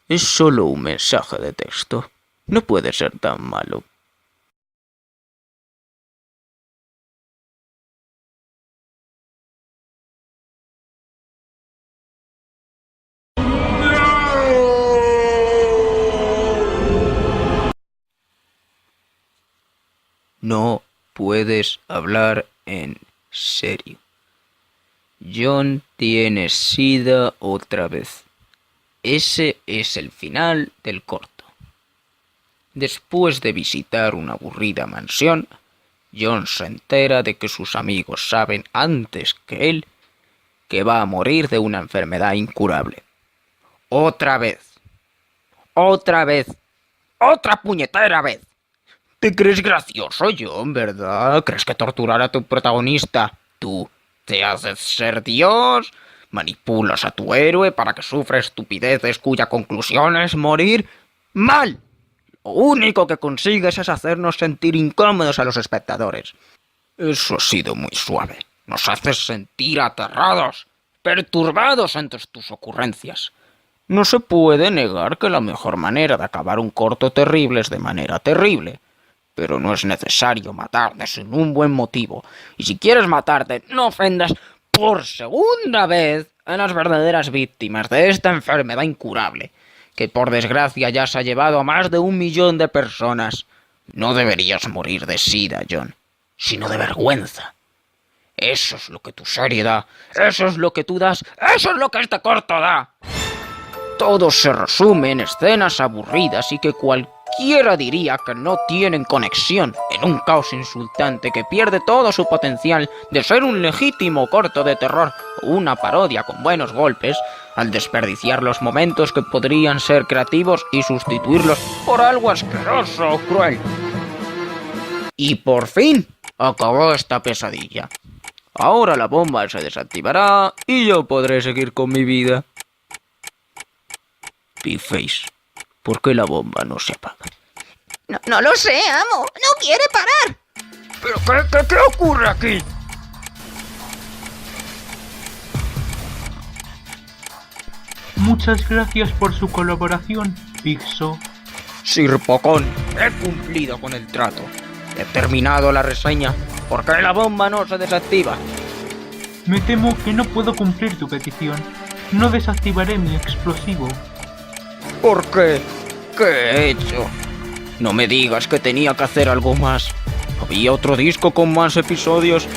[SPEAKER 19] Es solo un mensaje de texto. No puede ser tan malo. No puedes hablar en serio. John tiene sida otra vez. Ese es el final del corto. Después de visitar una aburrida mansión, John se entera de que sus amigos saben antes que él que va a morir de una enfermedad incurable. Otra vez. Otra vez. Otra puñetera vez. ¿Te crees gracioso, John, verdad? ¿Crees que torturar a tu protagonista? Tú te haces ser Dios, manipulas a tu héroe para que sufra estupideces cuya conclusión es morir. ¡Mal! Lo único que consigues es hacernos sentir incómodos a los espectadores. Eso ha sido muy suave. Nos haces sentir aterrados, perturbados ante tus ocurrencias. No se puede negar que la mejor manera de acabar un corto terrible es de manera terrible. Pero no es necesario matarte sin un buen motivo. Y si quieres matarte, no ofendas por segunda vez a las verdaderas víctimas de esta enfermedad incurable, que por desgracia ya se ha llevado a más de 1 millón de personas. No deberías morir de sida, John, sino de vergüenza. Eso es lo que tu serie da, eso es lo que tú das, eso es lo que este corto da. Todo se resume en escenas aburridas y que cualquiera diría que no tienen conexión, en un caos insultante que pierde todo su potencial de ser un legítimo corto de terror o una parodia con buenos golpes,
[SPEAKER 21] al desperdiciar los momentos que podrían ser creativos y sustituirlos por algo asqueroso o cruel. Y por fin acabó esta pesadilla. Ahora la bomba se desactivará y yo podré seguir con mi vida. P-Face, ¿por qué la bomba no se apaga?
[SPEAKER 5] No lo sé, amo. No quiere parar.
[SPEAKER 21] ¿Pero qué ocurre aquí?
[SPEAKER 3] Muchas gracias por su colaboración, Pixo.
[SPEAKER 21] Sir Pocón, he cumplido con el trato. He terminado la reseña. ¿Por qué la bomba no se desactiva?
[SPEAKER 3] Me temo que no puedo cumplir tu petición. No desactivaré mi explosivo.
[SPEAKER 21] ¿Por qué? ¿Qué he hecho? No me digas que tenía que hacer algo más. ¿Había otro disco con más episodios?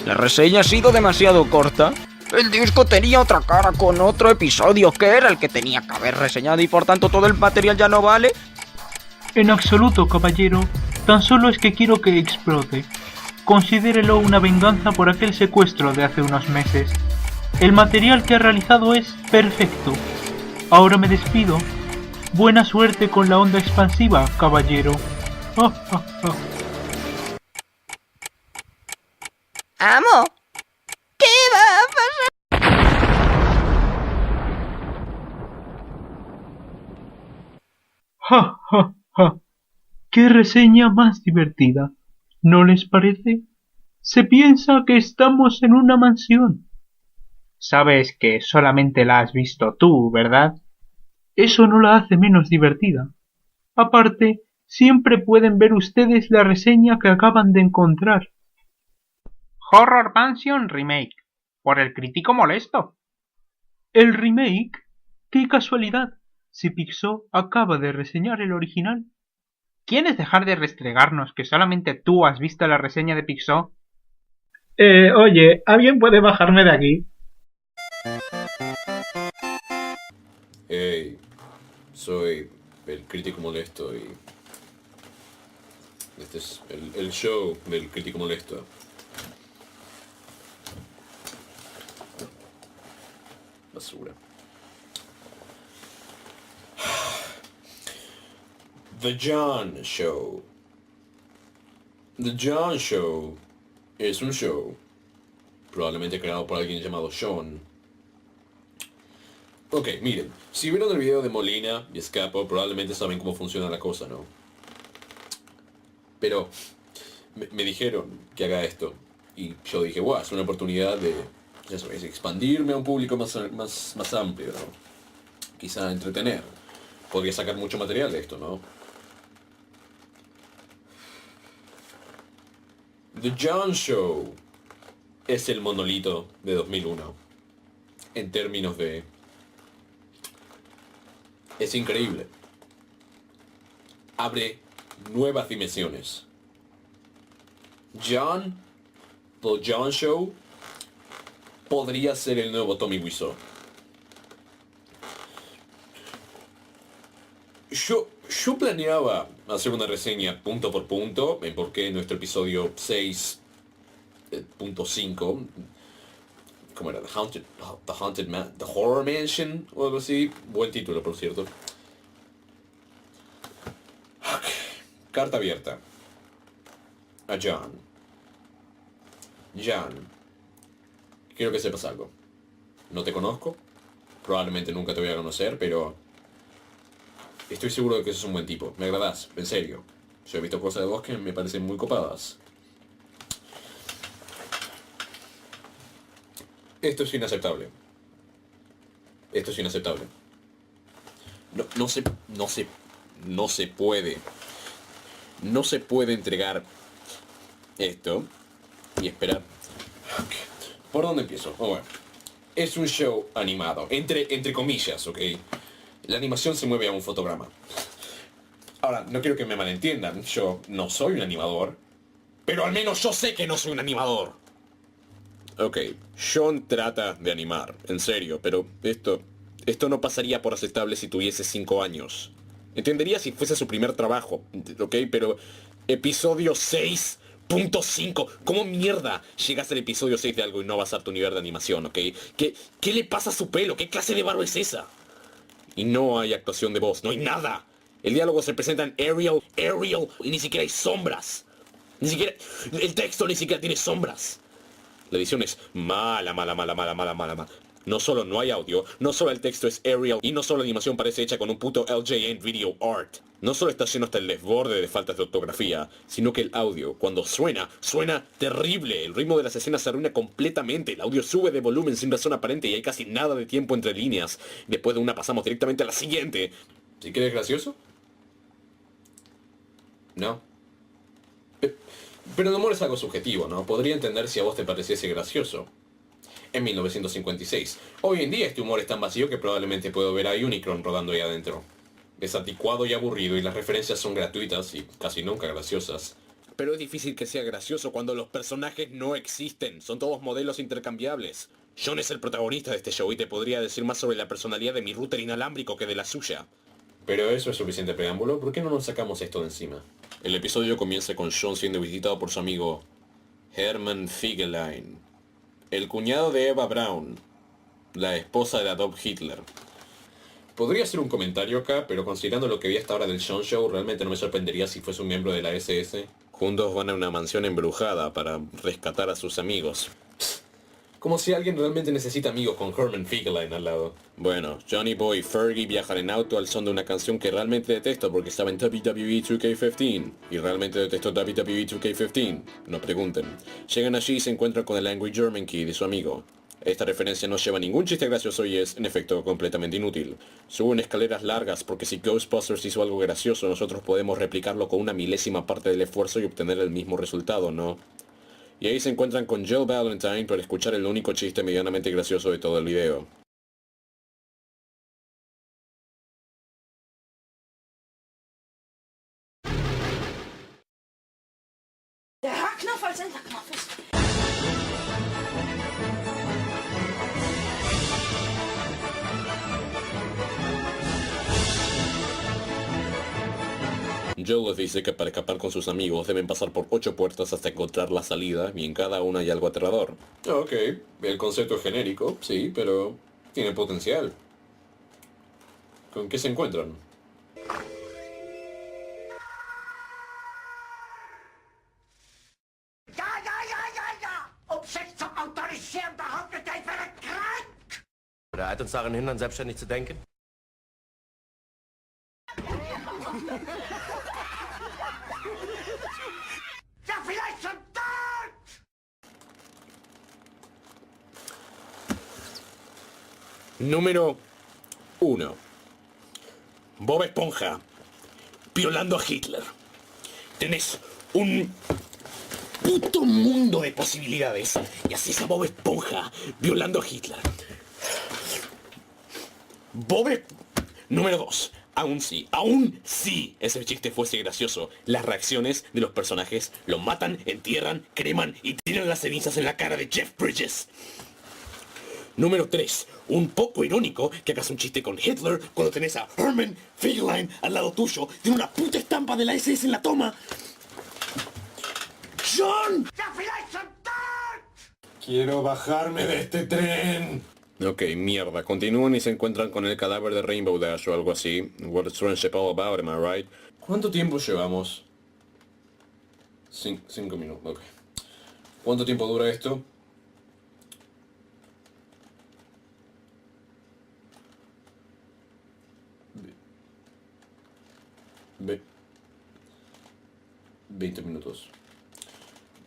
[SPEAKER 21] ¿La reseña ha sido demasiado corta? El disco tenía otra cara con otro episodio que era el que tenía que haber reseñado y por tanto todo el material ya no vale.
[SPEAKER 3] En absoluto, caballero. Tan solo es que quiero que explote. Considérelo una venganza por aquel secuestro de hace unos meses. El material que ha realizado es perfecto. Ahora me despido. Buena suerte con la onda expansiva, caballero.
[SPEAKER 5] Amo, ¿qué va a pasar?
[SPEAKER 3] ¡Qué reseña más divertida! ¿No les parece? Se piensa que estamos en una mansión.
[SPEAKER 1] Sabes que solamente la has visto tú, ¿verdad?
[SPEAKER 3] Eso no la hace menos divertida. Aparte, siempre pueden ver ustedes la reseña que acaban de encontrar.
[SPEAKER 1] Horror Mansion Remake, por el crítico molesto.
[SPEAKER 3] ¿El remake? ¡Qué casualidad! Si Pixo acaba de reseñar el original.
[SPEAKER 1] ¿Quieres dejar de restregarnos que solamente tú has visto la reseña de Pixo?
[SPEAKER 18] Oye, ¿alguien puede bajarme de aquí?
[SPEAKER 22] Hey, soy el crítico molesto y... este es el show del crítico molesto. Basura. The John Show. The John Show es un show probablemente creado por alguien llamado Sean. Ok, miren, si vieron el video de Molina y Escapo, probablemente saben cómo funciona la cosa, ¿no? Pero me dijeron que haga esto y yo dije, wow, es una oportunidad de, ya sabéis, expandirme a un público más amplio, ¿no? Quizá entretener. Podría sacar mucho material de esto, ¿no? The John Show es el monolito de 2001. En términos de... es increíble. Abre nuevas dimensiones. The John Show, podría ser el nuevo Tommy Wiseau. Yo planeaba hacer una reseña punto por punto en por qué nuestro episodio 6.5, ¿cómo era? The Horror Mansion o algo así. Buen título, por cierto. Carta abierta a John. John, quiero que sepas algo. No te conozco, probablemente nunca te voy a conocer, pero estoy seguro de que sos un buen tipo. Me agradás, en serio. Yo he visto cosas de vos que me parecen muy copadas. Esto es inaceptable. Esto es inaceptable. No se puede. No se puede entregar esto y esperar. ¿Por dónde empiezo? Oh, bueno. Es un show animado. Entre comillas, ¿ok? La animación se mueve a un fotograma. Ahora, no quiero que me malentiendan. Yo no soy un animador. Pero al menos yo sé que no soy un animador. Ok, Sean trata de animar, en serio, pero esto no pasaría por aceptable si tuviese 5 años. Entendería si fuese su primer trabajo, ok, pero episodio 6 Punto 5. ¿Cómo mierda llegas al episodio 6 de algo y no vas a tu nivel de animación, ok? ¿Qué le pasa a su pelo? ¿Qué clase de barba es esa? Y no hay actuación de voz, no hay nada. El diálogo se presenta en Arial, y ni siquiera hay sombras. Ni siquiera... El texto ni siquiera tiene sombras. La edición es mala. No solo no hay audio, no solo el texto es Arial, y no solo la animación parece hecha con un puto LJN Video Art. No solo está lleno hasta el desborde de faltas de ortografía, sino que el audio, cuando suena terrible. El ritmo de las escenas se arruina completamente, el audio sube de volumen sin razón aparente y hay casi nada de tiempo entre líneas. Después de una pasamos directamente a la siguiente. ¿Sí que eres gracioso? No. Pero el humor es algo subjetivo, ¿no? Podría entender si a vos te pareciese gracioso. En 1956. Hoy en día este humor es tan vacío que probablemente puedo ver a Unicron rodando ahí adentro. Es anticuado y aburrido y las referencias son gratuitas y casi nunca graciosas. Pero es difícil que sea gracioso cuando los personajes no existen. Son todos modelos intercambiables. John es el protagonista de este show y te podría decir más sobre la personalidad de mi router inalámbrico que de la suya. Pero eso es suficiente preámbulo. ¿Por qué no nos sacamos esto de encima? El episodio comienza con John siendo visitado por su amigo Herman Fegelein, el cuñado de Eva Braun, la esposa de Adolf Hitler. Podría hacer un comentario acá, pero considerando lo que vi hasta ahora del John Show, realmente no me sorprendería si fuese un miembro de la SS. Juntos van a una mansión embrujada para rescatar a sus amigos. Como si alguien realmente necesita amigos con Herman Fegelein al lado. Bueno, Johnny Boy y Fergie viajan en auto al son de una canción que realmente detesto porque estaba en WWE 2K15. Y realmente detesto WWE 2K15. No pregunten. Llegan allí y se encuentran con el Angry German Kid de su amigo. Esta referencia no lleva ningún chiste gracioso y es, en efecto, completamente inútil. Suben escaleras largas porque si Ghostbusters hizo algo gracioso, nosotros podemos replicarlo con una milésima parte del esfuerzo y obtener el mismo resultado, ¿no? Y ahí se encuentran con Jill Valentine para escuchar el único chiste medianamente gracioso de todo el video.
[SPEAKER 12] Der Haarknopf als Enterknopf ist...
[SPEAKER 22] Joe les dice que para escapar con sus amigos deben pasar por 8 puertas hasta encontrar la salida y en cada una hay algo aterrador. Ok, el concepto es genérico, sí, pero tiene potencial. ¿Con qué se encuentran?
[SPEAKER 12] Ja! Um sich zu autorisieren, behauptet er, ich wäre krank!
[SPEAKER 20] Oder halt uns daran hindern, selbstständig zu denken?
[SPEAKER 12] Ja, vielleicht schon tot!
[SPEAKER 22] Número 1. Bob Esponja violando a Hitler. Tenés un puto mundo de posibilidades y así es a Bob Esponja violando a Hitler. Número 2. Aún sí, ese chiste fuese gracioso, las reacciones de los personajes lo matan, entierran, creman y tiran las cenizas en la cara de Jeff Bridges. Número 3. Un poco irónico que hagas un chiste con Hitler cuando tenés a Herman Fegelein al lado tuyo. Tiene una puta estampa de la SS en la toma. ¡John!
[SPEAKER 12] Ja, vielleicht schon tot!
[SPEAKER 22] Quiero bajarme de este tren. Ok, mierda. Continúan y se encuentran con el cadáver de Rainbow Dash o algo así. What is friendship all about, am I right? ¿Cuánto tiempo llevamos? 5 minutos, ok. ¿Cuánto tiempo dura esto? Ve 20 minutos.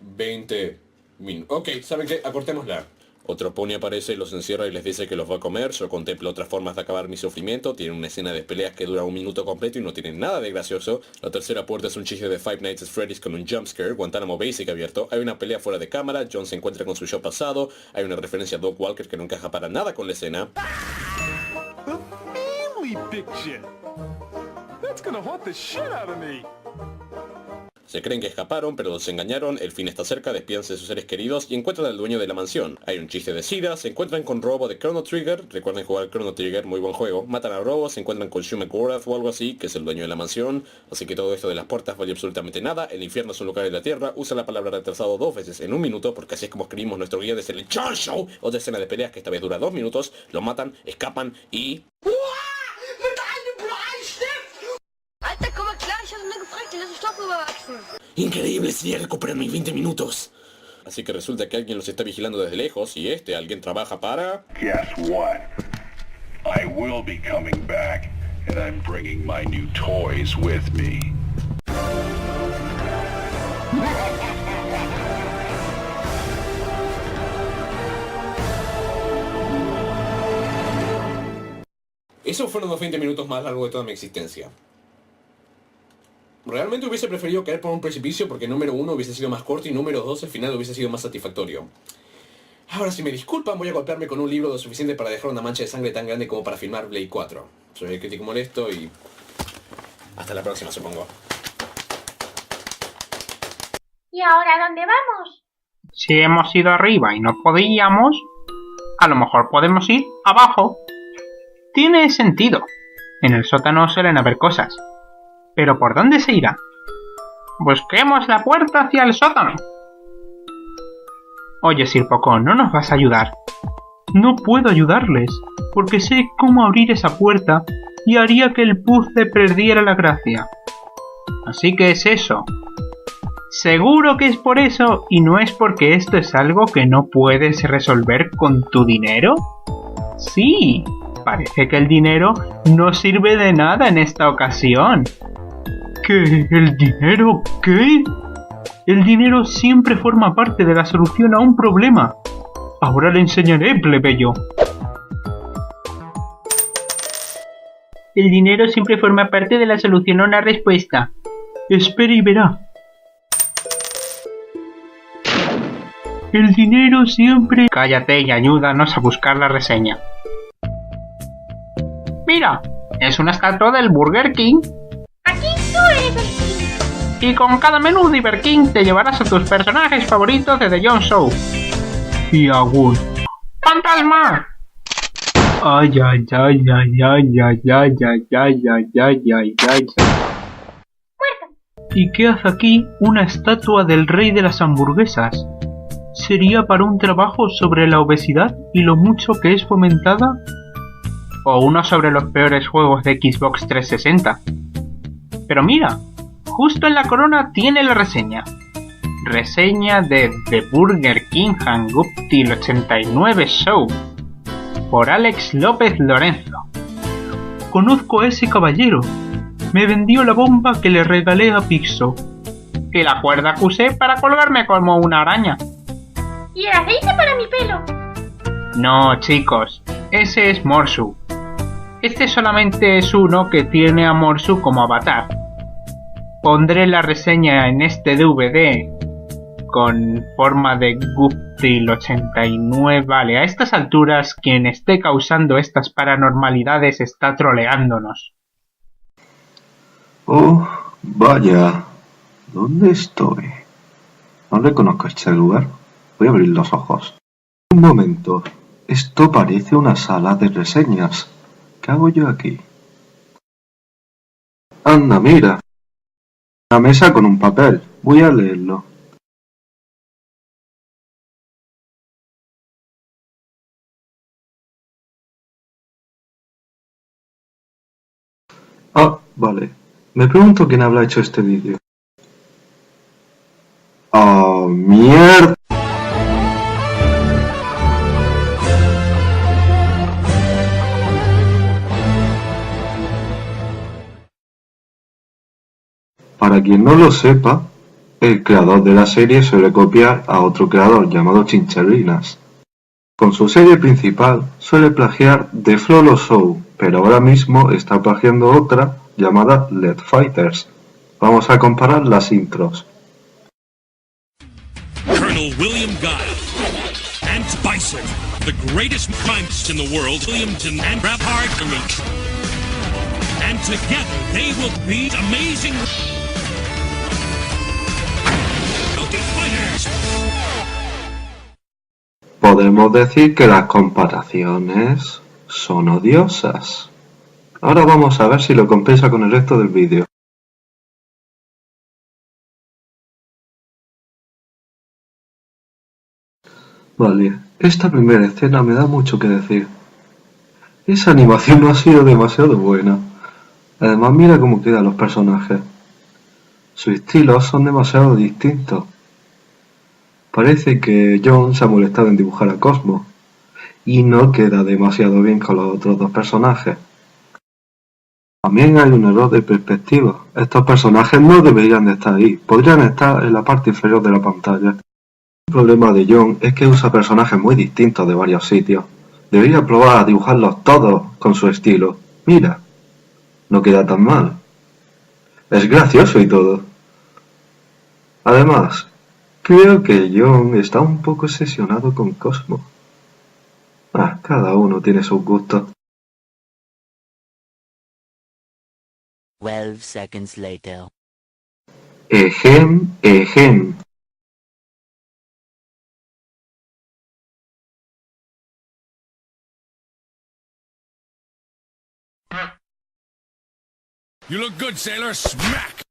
[SPEAKER 22] 20 minutos. Ok, ¿saben qué? Acortémosla. Otro pony aparece y los encierra y les dice que los va a comer. Yo contemplo otras formas de acabar mi sufrimiento. Tienen una escena de peleas que dura 1 minuto completo y no tienen nada de gracioso. La tercera puerta es un chiste de Five Nights at Freddy's con un jumpscare. Guantánamo Basic abierto. Hay una pelea fuera de cámara. John se encuentra con su yo pasado. Hay una referencia a Doc Walker que no encaja para nada con la escena.
[SPEAKER 15] Family picture. That's gonna haunt the shit out of me.
[SPEAKER 22] Se creen que escaparon, pero los engañaron, el fin está cerca, despídanse de sus seres queridos y encuentran al dueño de la mansión. Hay un chiste de SIDA, se encuentran con Robo de Chrono Trigger, recuerden jugar Chrono Trigger, muy buen juego. Matan a Robo, se encuentran con Shu McGorath o algo así, que es el dueño de la mansión. Así que todo esto de las puertas vale absolutamente nada, el infierno es un lugar de la tierra, usa la palabra retrasado 2 veces en 1 minuto, porque así es como escribimos nuestro guía de el John Show. Otra escena de peleas que esta vez dura 2 minutos, lo matan, escapan y... Increíble, sería recuperar mis 20 minutos. Así que resulta que alguien los está vigilando desde lejos y alguien trabaja para...
[SPEAKER 9] Guess what? I will be coming back, and I'm bringing my new toys with me.
[SPEAKER 22] Esos fueron los 20 minutos más largos de toda mi existencia. Realmente hubiese preferido caer por un precipicio porque número 1 hubiese sido más corto y número 2 el final hubiese sido más satisfactorio. Ahora, si me disculpan, voy a golpearme con un libro lo suficiente para dejar una mancha de sangre tan grande como para filmar Blade 4. Soy el crítico molesto y... hasta la próxima, supongo.
[SPEAKER 2] ¿Y ahora dónde vamos?
[SPEAKER 1] Si hemos ido arriba y no podíamos, a lo mejor podemos ir abajo. Tiene sentido. En el sótano suelen haber cosas. ¿Pero por dónde se irá? Busquemos la puerta hacia el sótano. Oye, Sir Poco, ¿no nos vas a ayudar?
[SPEAKER 3] No puedo ayudarles, porque sé cómo abrir esa puerta y haría que el puzzle perdiera la gracia.
[SPEAKER 1] Así que es eso. Seguro que es por eso y no es porque esto es algo que no puedes resolver con tu dinero. Sí, parece que el dinero no sirve de nada en esta ocasión.
[SPEAKER 3] ¿Qué? ¿El dinero? ¿Qué? El dinero siempre forma parte de la solución a un problema. Ahora le enseñaré, plebeyo.
[SPEAKER 1] El dinero siempre forma parte de la solución a una respuesta.
[SPEAKER 3] Espere y verá. El dinero siempre...
[SPEAKER 1] Cállate y ayúdanos a buscar la reseña. Mira, es una estatua del Burger King.
[SPEAKER 2] Aquí tú eres el King.
[SPEAKER 1] Y con cada menú de Burger King te llevarás a tus personajes favoritos de The John Show.
[SPEAKER 3] Y aún.
[SPEAKER 1] ¡Fantasma!
[SPEAKER 3] Ay, ay, ay, ay, ay, ay, ay, ay, ay, ay, ay, ay, ay. ¿Y qué hace aquí una estatua del rey de las hamburguesas? ¿Sería para un trabajo sobre la obesidad y lo mucho que es fomentada?
[SPEAKER 1] O uno sobre los peores juegos de Xbox 360. Pero mira, justo en la corona tiene la reseña. Reseña de The Burger King Hanguptil 89 Show por Alex López Lorenzo.
[SPEAKER 3] Conozco a ese caballero. Me vendió la bomba que le regalé a Pixo.
[SPEAKER 1] Y la cuerda que usé para colgarme como una araña.
[SPEAKER 2] ¿Y el aceite para mi pelo?
[SPEAKER 1] No, chicos, ese es Morsu. Este solamente es uno que tiene a Morsu como avatar. Pondré la reseña en este DVD con forma de Guptil 89. Vale, a estas alturas quien esté causando estas paranormalidades está troleándonos.
[SPEAKER 4] Oh, vaya. ¿Dónde estoy? No reconozco este lugar. Voy a abrir los ojos. Un momento. Esto parece una sala de reseñas. ¿Qué hago yo aquí? Anda, mira. Una mesa con un papel. Voy a leerlo. Ah, vale. Me pregunto quién habrá hecho este vídeo. ¡Ah, mierda! Para quien no lo sepa, el creador de la serie suele copiar a otro creador llamado Chincherinas. Con su serie principal suele plagiar The Flawless Show, pero ahora mismo está plagiando otra llamada Let Fighters. Vamos a comparar las intros.
[SPEAKER 6] Colonel William Guile and Bison, the greatest minds in the world, Williamson and Hardman. And together they will be amazing.
[SPEAKER 4] podemos decir que las comparaciones son odiosas. Ahora vamos a ver si lo compensa con el resto del vídeo. Vale, esta primera escena me da mucho que decir. Esa animación no ha sido demasiado buena. Además, mira cómo quedan los personajes. Sus estilos son demasiado distintos. Parece que John se ha molestado en dibujar a Cosmo, y no queda demasiado bien con los otros dos personajes. También hay un error de perspectiva. Estos personajes no deberían de estar ahí, podrían estar en la parte inferior de la pantalla. El problema de John es que usa personajes muy distintos de varios sitios. Debería probar a dibujarlos todos con su estilo. Mira, no queda tan mal. Es gracioso y todo. Además, creo que John está un poco obsesionado con Cosmo. Cada uno tiene sus gustos.
[SPEAKER 7] 12 seconds later.
[SPEAKER 4] Ejem.
[SPEAKER 6] You look good, sailor. Smack!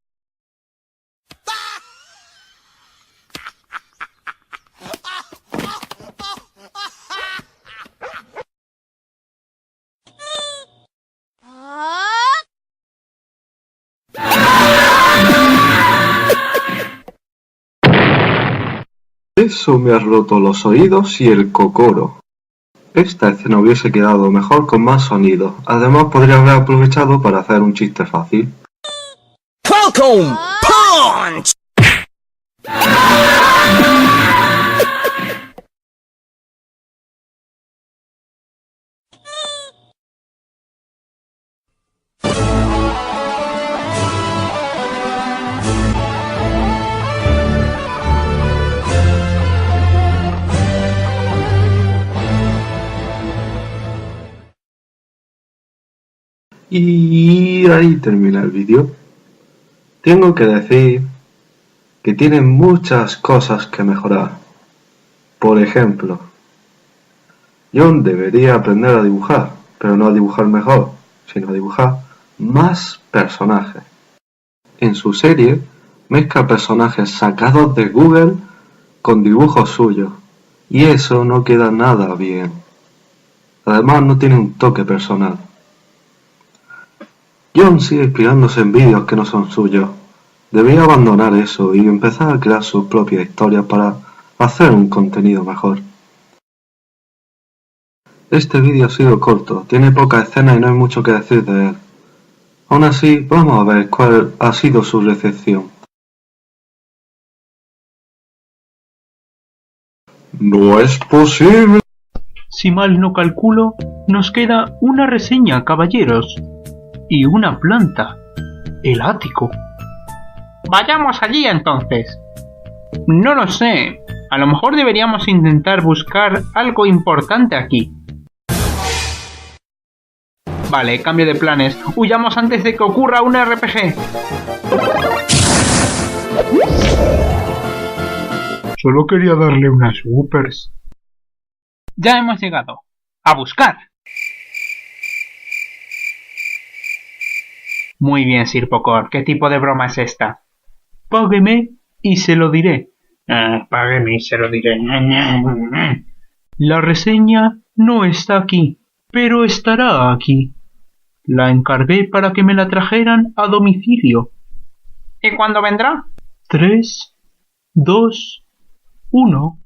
[SPEAKER 4] Eso me ha roto los oídos y el cocoro. Esta escena hubiese quedado mejor con más sonido. Además podría haber aprovechado para hacer un chiste fácil.
[SPEAKER 21] Falcon Punch!
[SPEAKER 4] Y ahí termina el vídeo. Tengo que decir que tiene muchas cosas que mejorar. Por ejemplo, John debería aprender a dibujar, pero no a dibujar mejor, sino a dibujar más personajes. En su serie, mezcla personajes sacados de Google con dibujos suyos, y eso no queda nada bien. Además, no tiene un toque personal. John sigue inspirándose en vídeos que no son suyos. Debería abandonar eso y empezar a crear sus propias historias para hacer un contenido mejor. Este vídeo ha sido corto, tiene pocas escenas y no hay mucho que decir de él. Aún así, vamos a ver cuál ha sido su recepción. No es posible.
[SPEAKER 3] Si mal no calculo, nos queda una reseña, caballeros. Y una planta. El ático.
[SPEAKER 1] Vayamos allí entonces. No lo sé. A lo mejor deberíamos intentar buscar algo importante aquí. Vale, cambio de planes. Huyamos antes de que ocurra un RPG.
[SPEAKER 3] Solo quería darle unas whoopers.
[SPEAKER 1] Ya hemos llegado. A buscar. Muy bien, Sir Pocor. ¿Qué tipo de broma es esta?
[SPEAKER 3] Págueme y se lo diré.
[SPEAKER 1] Págueme y se lo diré.
[SPEAKER 3] La reseña no está aquí, pero estará aquí. La encargué para que me la trajeran a domicilio.
[SPEAKER 1] ¿Y cuándo vendrá?
[SPEAKER 3] 3, 2, 1.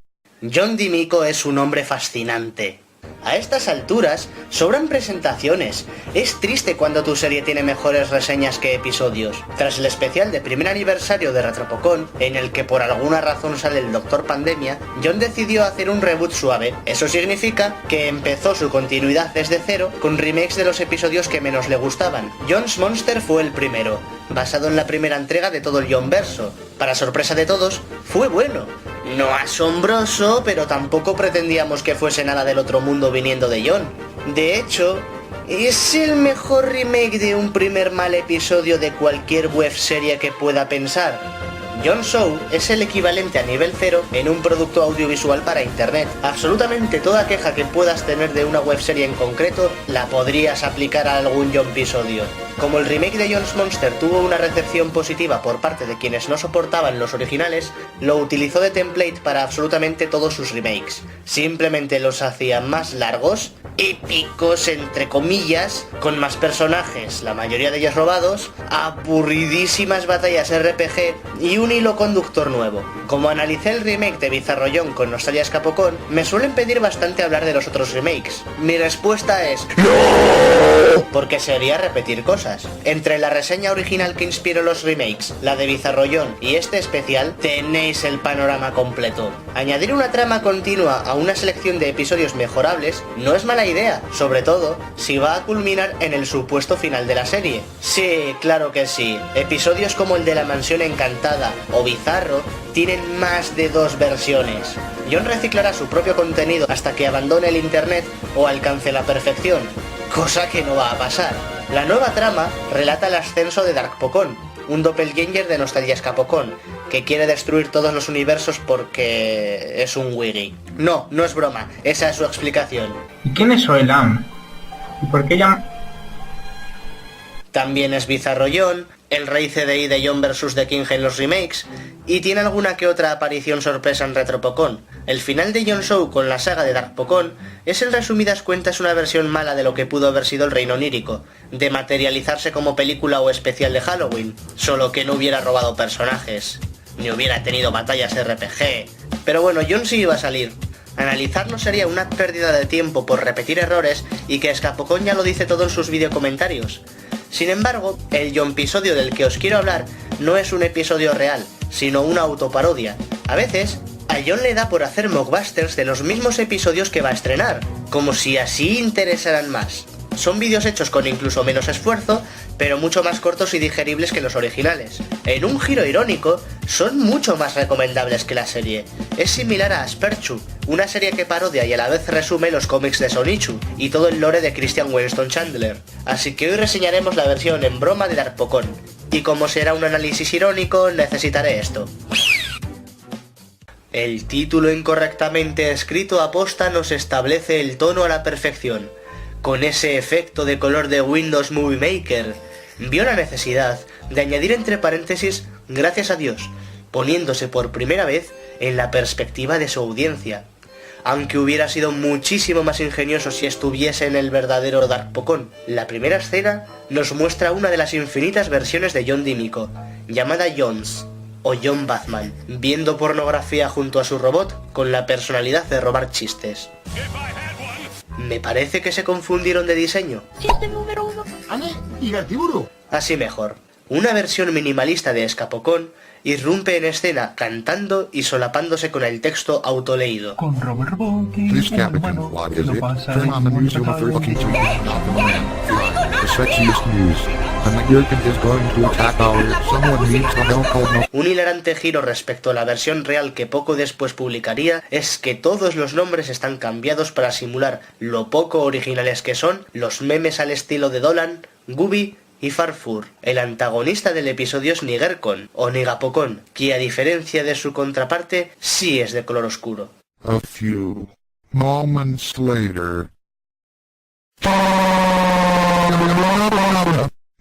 [SPEAKER 7] John DeMico es un hombre fascinante. A estas alturas, sobran presentaciones. Es triste cuando tu serie tiene mejores reseñas que episodios. Tras el especial de primer aniversario de Retropocon, en el que por alguna razón sale el Doctor Pandemia, John decidió hacer un reboot suave. Eso significa que empezó su continuidad desde cero, con remakes de los episodios que menos le gustaban. John's Monster fue el primero, basado en la primera entrega de todo el Johnverso. Para sorpresa de todos, fue bueno. No asombroso, pero tampoco pretendíamos que fuese nada del otro mundo viniendo de John. De hecho, es el mejor remake de un primer mal episodio de cualquier webserie que pueda pensar. Jon Snow es el equivalente a nivel 0 en un producto audiovisual para internet. Absolutamente toda queja que puedas tener de una webserie en concreto la podrías aplicar a algún Jon episodio. Como el remake de Jon's Monster tuvo una recepción positiva por parte de quienes no soportaban los originales, lo utilizó de template para absolutamente todos sus remakes. Simplemente los hacía más largos, épicos entre comillas, con más personajes, la mayoría de ellos robados, aburridísimas batallas RPG y un hilo conductor nuevo. Como analicé el remake de Bizarro Jon con Nostalgia Escapocón, me suelen pedir bastante hablar de los otros remakes. Mi respuesta es ¡no! Porque sería repetir cosas. Entre la reseña original que inspiró los remakes, la de Bizarro Jon y este especial, tenéis el panorama completo. Añadir una trama continua a una selección de episodios mejorables no es mala idea, sobre todo si va a culminar en el supuesto final de la serie. Sí, claro que sí. Episodios como el de la Mansión Encantada o Bizarro tienen más de 2 versiones. Jon reciclará su propio contenido hasta que abandone el internet o alcance la perfección, cosa que no va a pasar. La nueva trama relata el ascenso de Darkpocon, un doppelganger de Nostalgia Escapocón, que quiere destruir todos los universos porque es un wiggy. No, no es broma, esa es su explicación.
[SPEAKER 1] ¿Y quién es Oelam? ¿Y por qué llama...?
[SPEAKER 7] También es Bizarro Jon, el rey CDI de Jon vs The King en los remakes, y tiene alguna que otra aparición sorpresa en Retropocon. El final de Jon Snow con la saga de Darkpocon es en resumidas cuentas una versión mala de lo que pudo haber sido el Reino Onírico, de materializarse como película o especial de Halloween, solo que no hubiera robado personajes, ni hubiera tenido batallas RPG. Pero bueno, Jon sí iba a salir. Analizarlo sería una pérdida de tiempo por repetir errores y que Escapocón ya lo dice todo en sus videocomentarios. Sin embargo, el Jon episodio del que os quiero hablar no es un episodio real, sino una autoparodia. A veces, a Jon le da por hacer mockbusters de los mismos episodios que va a estrenar, como si así interesaran más. Son vídeos hechos con incluso menos esfuerzo, pero mucho más cortos y digeribles que los originales. En un giro irónico, son mucho más recomendables que la serie. Es similar a Asperchu, una serie que parodia y a la vez resume los cómics de Sonichu y todo el lore de Christian Winston Chandler. Así que hoy reseñaremos la versión en broma de Darkpocon. Y como será un análisis irónico, necesitaré esto. El título incorrectamente escrito a posta nos establece el tono a la perfección. Con ese efecto de color de Windows Movie Maker, vio la necesidad de añadir entre paréntesis gracias a Dios, poniéndose por primera vez en la perspectiva de su audiencia. Aunque hubiera sido muchísimo más ingenioso si estuviese en el verdadero Darkpocon. La primera escena nos muestra una de las infinitas versiones de Jon Dímico, llamada Jons, o Jon Batman, viendo pornografía junto a su robot con la personalidad de robar chistes. Me parece que se confundieron de diseño.
[SPEAKER 12] Chiste número 1.
[SPEAKER 7] Así mejor. Una versión minimalista de Escapocón irrumpe en escena cantando y solapándose con el texto autoleído.
[SPEAKER 3] Con Robert Bowking,
[SPEAKER 9] Please, Captain, what is it? Turn on the news on the fucking TV. The sexiest news. An American is going to attack someone needs a help.
[SPEAKER 7] Un hilarante giro respecto a la versión real que poco después publicaría es que todos los nombres están cambiados para simular lo poco originales que son los memes al estilo de Dolan, Gubi y Farfur. El antagonista del episodio es Nigercon, o Nigapocón, que a diferencia de su contraparte, sí es de color oscuro.
[SPEAKER 9] A few moments later.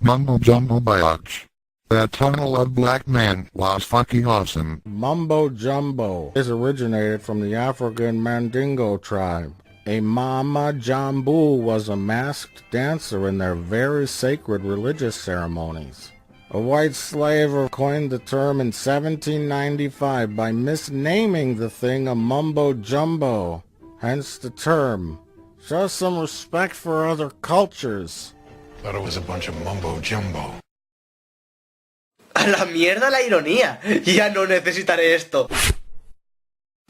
[SPEAKER 9] Mumbo Jumbo Biatch. That tunnel of black men was fucking awesome.
[SPEAKER 8] Mumbo Jumbo is originated from the African Mandingo tribe. A Mama Jambu was a masked dancer in their very sacred religious ceremonies. A white slave coined the term in 1795 by misnaming the thing a mumbo jumbo, hence the term. Show some respect for other cultures.
[SPEAKER 9] Thought it was a bunch of mumbo jumbo.
[SPEAKER 7] ¡A la mierda la ironía! Ya no necesitaré esto.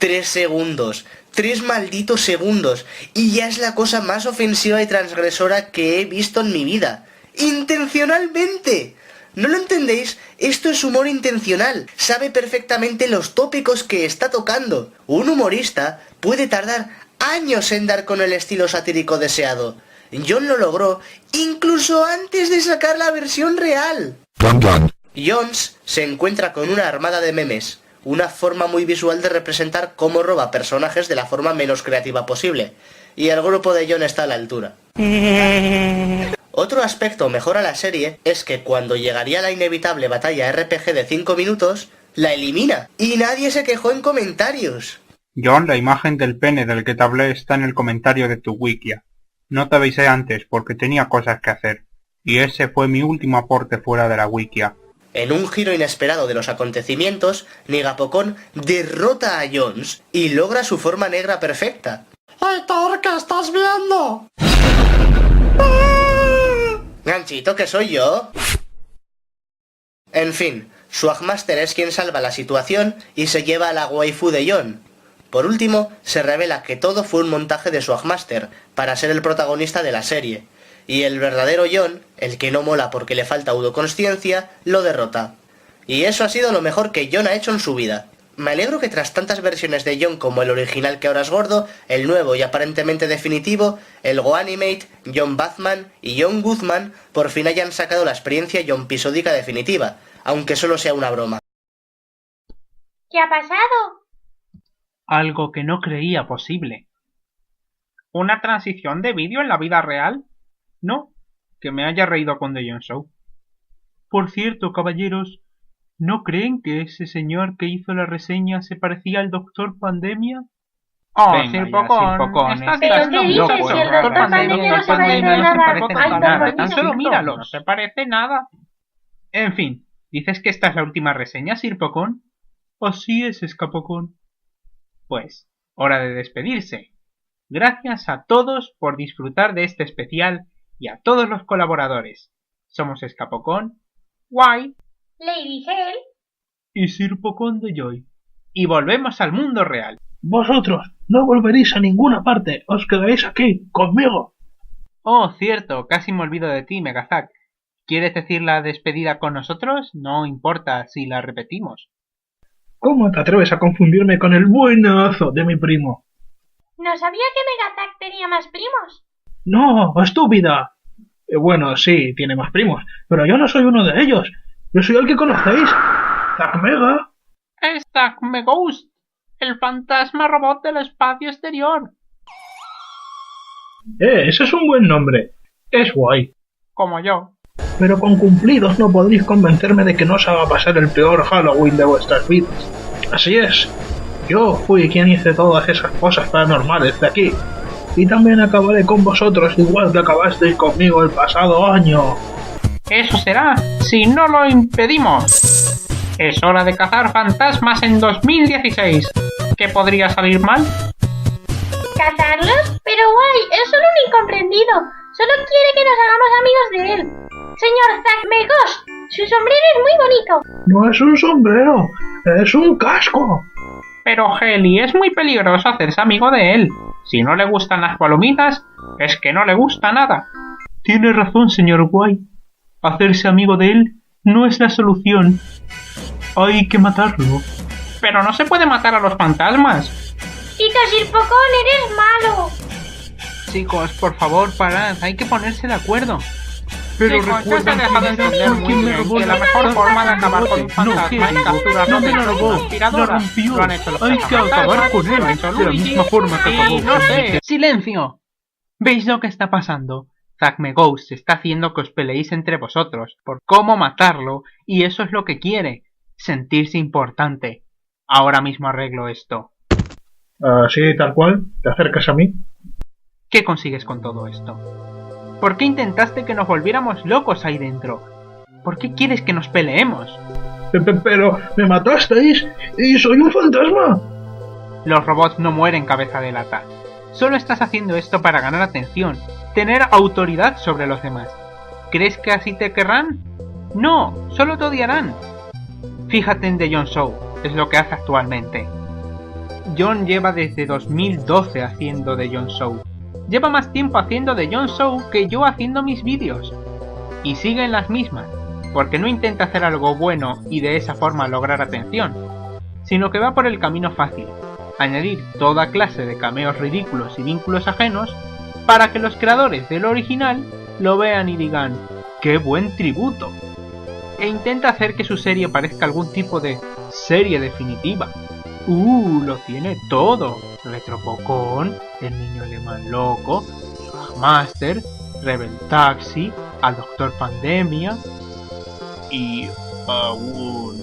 [SPEAKER 7] 3 segundos. 3 malditos segundos. Y ya es la cosa más ofensiva y transgresora que he visto en mi vida. ¡Intencionalmente! ¿No lo entendéis? Esto es humor intencional. Sabe perfectamente los tópicos que está tocando. Un humorista puede tardar años en dar con el estilo satírico deseado. Jon lo logró incluso antes de sacar la versión real.
[SPEAKER 9] Dun dun.
[SPEAKER 7] Jones se encuentra con una armada de memes, una forma muy visual de representar cómo roba personajes de la forma menos creativa posible, y el grupo de Jon está a la altura. Otro aspecto mejor a la serie es que cuando llegaría la inevitable batalla RPG de 5 minutos, la elimina, y nadie se quejó en comentarios.
[SPEAKER 1] Jon, la imagen del pene del que te hablé está en el comentario de tu wikia. No te avisé antes porque tenía cosas que hacer, y ese fue mi último aporte fuera de la wikia.
[SPEAKER 7] En un giro inesperado de los acontecimientos, Negapocón derrota a Jones y logra su forma negra perfecta.
[SPEAKER 9] ¡Héctor, qué estás viendo!
[SPEAKER 7] Ganchito, que soy yo. En fin, Swagmaster es quien salva la situación y se lleva a la waifu de Jon. Por último, se revela que todo fue un montaje de Swagmaster para ser el protagonista de la serie, y el verdadero Jon, el que no mola porque le falta autoconsciencia, lo derrota. Y eso ha sido lo mejor que Jon ha hecho en su vida. Me alegro que tras tantas versiones de Jon como el original que ahora es gordo, el nuevo y aparentemente definitivo, el GoAnimate, Jon Batman y Jon Guzman por fin hayan sacado la experiencia Jon pisódica definitiva, aunque solo sea una broma.
[SPEAKER 2] ¿Qué ha pasado?
[SPEAKER 1] Algo que no creía posible. ¿Una transición de vídeo en la vida real? No, que me haya reído con The Jon Show. Por cierto, caballeros, ¿no creen que ese señor que hizo la reseña se parecía al Doctor Pandemia?
[SPEAKER 3] Oh, Sir Pocón,
[SPEAKER 2] ¿Pero qué dices? Si el Doctor Pandemia no se parece nada.
[SPEAKER 1] Tan solo míralo, no se parece nada. En fin, ¿dices que esta es la última reseña, Sir Pocón?
[SPEAKER 3] Así es, Escapocón.
[SPEAKER 1] Pues, hora de despedirse. Gracias a todos por disfrutar de este especial y a todos los colaboradores. Somos Escapocón, Guay,
[SPEAKER 2] Lady Hell
[SPEAKER 3] y Sir Pocón de Joy.
[SPEAKER 1] Y volvemos al mundo real.
[SPEAKER 18] Vosotros no volveréis a ninguna parte, os quedaréis aquí, conmigo.
[SPEAKER 1] Oh, cierto, casi me olvido de ti, Megazak. ¿Quieres decir la despedida con nosotros? No importa si la repetimos.
[SPEAKER 18] ¿Cómo te atreves a confundirme con el buenazo de mi primo?
[SPEAKER 2] ¿No sabía que Megazak tenía más primos?
[SPEAKER 18] No, estúpida. Bueno, sí, tiene más primos, pero yo no soy uno de ellos. Yo soy el que conocéis, Zack Mega.
[SPEAKER 1] Es Zack Meghost, el fantasma robot del espacio exterior.
[SPEAKER 18] Ese es un buen nombre. Es guay.
[SPEAKER 1] Como yo.
[SPEAKER 18] Pero con cumplidos no podréis convencerme de que no os haga pasar el peor Halloween de vuestras vidas. Así es. Yo fui quien hice todas esas cosas paranormales de aquí. Y también acabaré con vosotros igual que acabasteis conmigo el pasado año.
[SPEAKER 1] Eso será si no lo impedimos. Es hora de cazar fantasmas en 2016. ¿Qué podría salir mal?
[SPEAKER 2] ¿Cazarlos? Pero guay, es solo un incomprendido. Solo quiere que nos hagamos amigos de él. Señor Zack Meghost, su sombrero es muy bonito.
[SPEAKER 18] No es un sombrero, es un casco.
[SPEAKER 1] Pero Heli, es muy peligroso hacerse amigo de él. Si no le gustan las palomitas, es que no le gusta nada.
[SPEAKER 3] Tiene razón, señor Guay. Hacerse amigo de él no es la solución. Hay que matarlo.
[SPEAKER 1] Pero no se puede matar a los fantasmas.
[SPEAKER 2] Tito Sir Pocón, eres malo.
[SPEAKER 1] Chicos, por favor, parad. Hay que ponerse de acuerdo.
[SPEAKER 3] Pero
[SPEAKER 1] chicos,
[SPEAKER 3] recuerden
[SPEAKER 1] que la mejor forma de acabar con un fantasma es capturarlo.
[SPEAKER 3] No me lo robó, lo rompió. Hay que acabar con él de la misma forma que acabó.
[SPEAKER 1] No sé. ¡Silencio! ¿Veis lo que está pasando? Zack Meghost está haciendo que os peleéis entre vosotros por cómo matarlo, y eso es lo que quiere, sentirse importante. Ahora mismo arreglo esto.
[SPEAKER 18] Así tal cual, te acercas a mí.
[SPEAKER 1] ¿Qué consigues con todo esto? ¿Por qué intentaste que nos volviéramos locos ahí dentro? ¿Por qué quieres que nos peleemos?
[SPEAKER 18] Pero me matasteis y soy un fantasma.
[SPEAKER 1] Los robots no mueren, cabeza de lata. Solo estás haciendo esto para ganar atención, tener autoridad sobre los demás. ¿Crees que así te querrán? No, solo te odiarán. Fíjate en The Jon Show, es lo que hace actualmente. Jon lleva desde 2012 haciendo The Jon Show. Lleva más tiempo haciendo The Jon Show que yo haciendo mis vídeos. Y sigue en las mismas, porque no intenta hacer algo bueno y de esa forma lograr atención, sino que va por el camino fácil, añadir toda clase de cameos ridículos y vínculos ajenos para que los creadores del original lo vean y digan ¡qué buen tributo!
[SPEAKER 3] e intenta hacer que su serie parezca algún tipo de serie definitiva. Lo tiene todo. Retropocón, El Niño Alemán Loco, Master, Rebel Taxi, al Doctor Pandemia y Woon.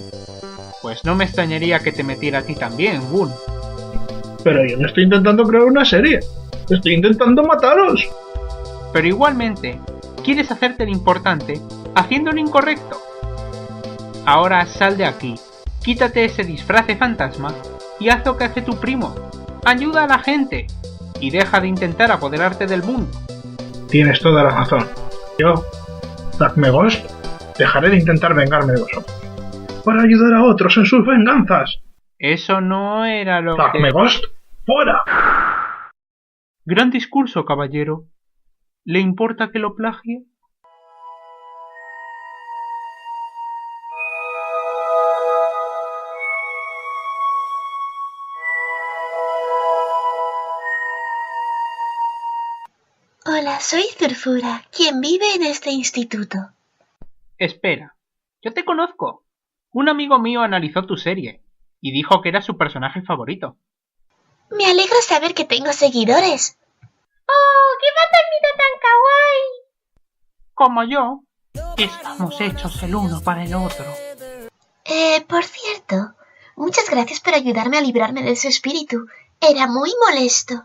[SPEAKER 3] Pues no me extrañaría que te metiera a ti también, Woon.
[SPEAKER 18] Pero yo no estoy intentando crear una serie. Estoy intentando mataros.
[SPEAKER 3] Pero igualmente, quieres hacerte el importante haciendo lo incorrecto. Ahora sal de aquí, quítate ese disfraz de fantasma y haz lo que hace tu primo. Ayuda a la gente y deja de intentar apoderarte del mundo.
[SPEAKER 18] Tienes toda la razón. Yo, Zacme Ghost, dejaré de intentar vengarme de vosotros para ayudar a otros en sus venganzas.
[SPEAKER 3] Eso no era lo que...
[SPEAKER 18] ¡Zacme Ghost, fuera!
[SPEAKER 3] Gran discurso, caballero. ¿Le importa que lo plagie?
[SPEAKER 2] Hola, soy Zurfura, quien vive en este instituto.
[SPEAKER 3] Espera, yo te conozco. Un amigo mío analizó tu serie y dijo que era su personaje favorito.
[SPEAKER 2] Me alegra saber que tengo seguidores. ¡Oh, qué fantasmita tan kawaii!
[SPEAKER 3] Como yo, estamos hechos el uno para el otro.
[SPEAKER 2] Por cierto, muchas gracias por ayudarme a librarme de ese espíritu. Era muy molesto.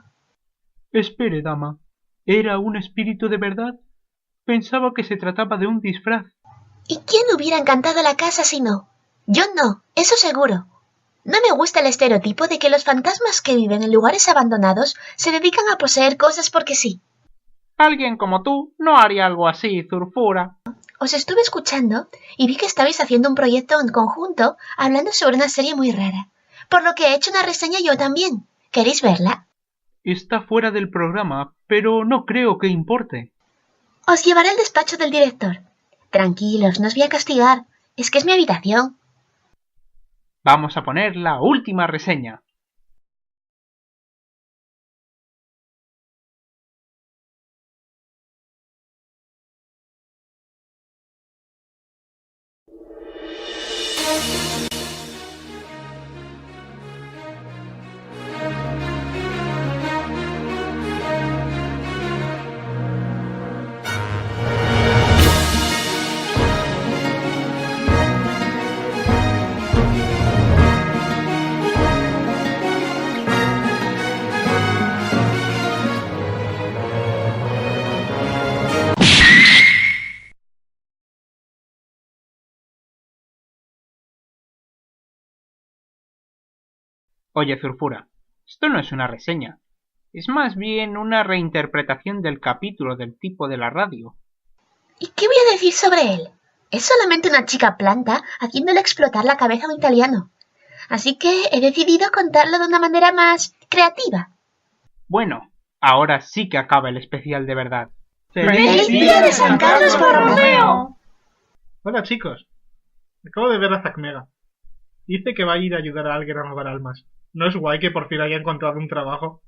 [SPEAKER 3] Espere, dama. ¿Era un espíritu de verdad? Pensaba que se trataba de un disfraz.
[SPEAKER 2] ¿Y quién hubiera encantado la casa si no? Yo no, eso seguro. No me gusta el estereotipo de que los fantasmas que viven en lugares abandonados se dedican a poseer cosas porque sí.
[SPEAKER 3] Alguien como tú no haría algo así, Zurfura.
[SPEAKER 2] Os estuve escuchando y vi que estabais haciendo un proyecto en conjunto hablando sobre una serie muy rara, por lo que he hecho una reseña yo también. ¿Queréis verla?
[SPEAKER 3] Está fuera del programa, pero no creo que importe.
[SPEAKER 2] Os llevaré al despacho del director. Tranquilos, no os voy a castigar. Es que es mi habitación.
[SPEAKER 3] Vamos a poner la última reseña. Oye, Zurfura, esto no es una reseña. Es más bien una reinterpretación del capítulo del tipo de la radio.
[SPEAKER 2] ¿Y qué voy a decir sobre él? Es solamente una chica planta haciéndole explotar la cabeza a un italiano. Así que he decidido contarlo de una manera más creativa.
[SPEAKER 3] Bueno, ahora sí que acaba el especial de verdad.
[SPEAKER 2] ¡Feliz día de San Carlos Borromeo!
[SPEAKER 18] Hola chicos, acabo de ver a Zacmega. Dice que va a ir a ayudar a alguien a robar almas. ¿No es guay que por fin haya encontrado un trabajo?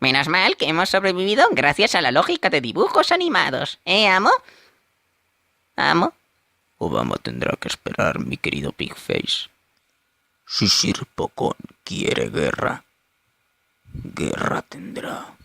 [SPEAKER 5] Menos mal que hemos sobrevivido gracias a la lógica de dibujos animados. ¿Amo? ¿Amo?
[SPEAKER 21] Obama tendrá que esperar, mi querido Pigface. Si Sir Pocón quiere guerra, guerra tendrá.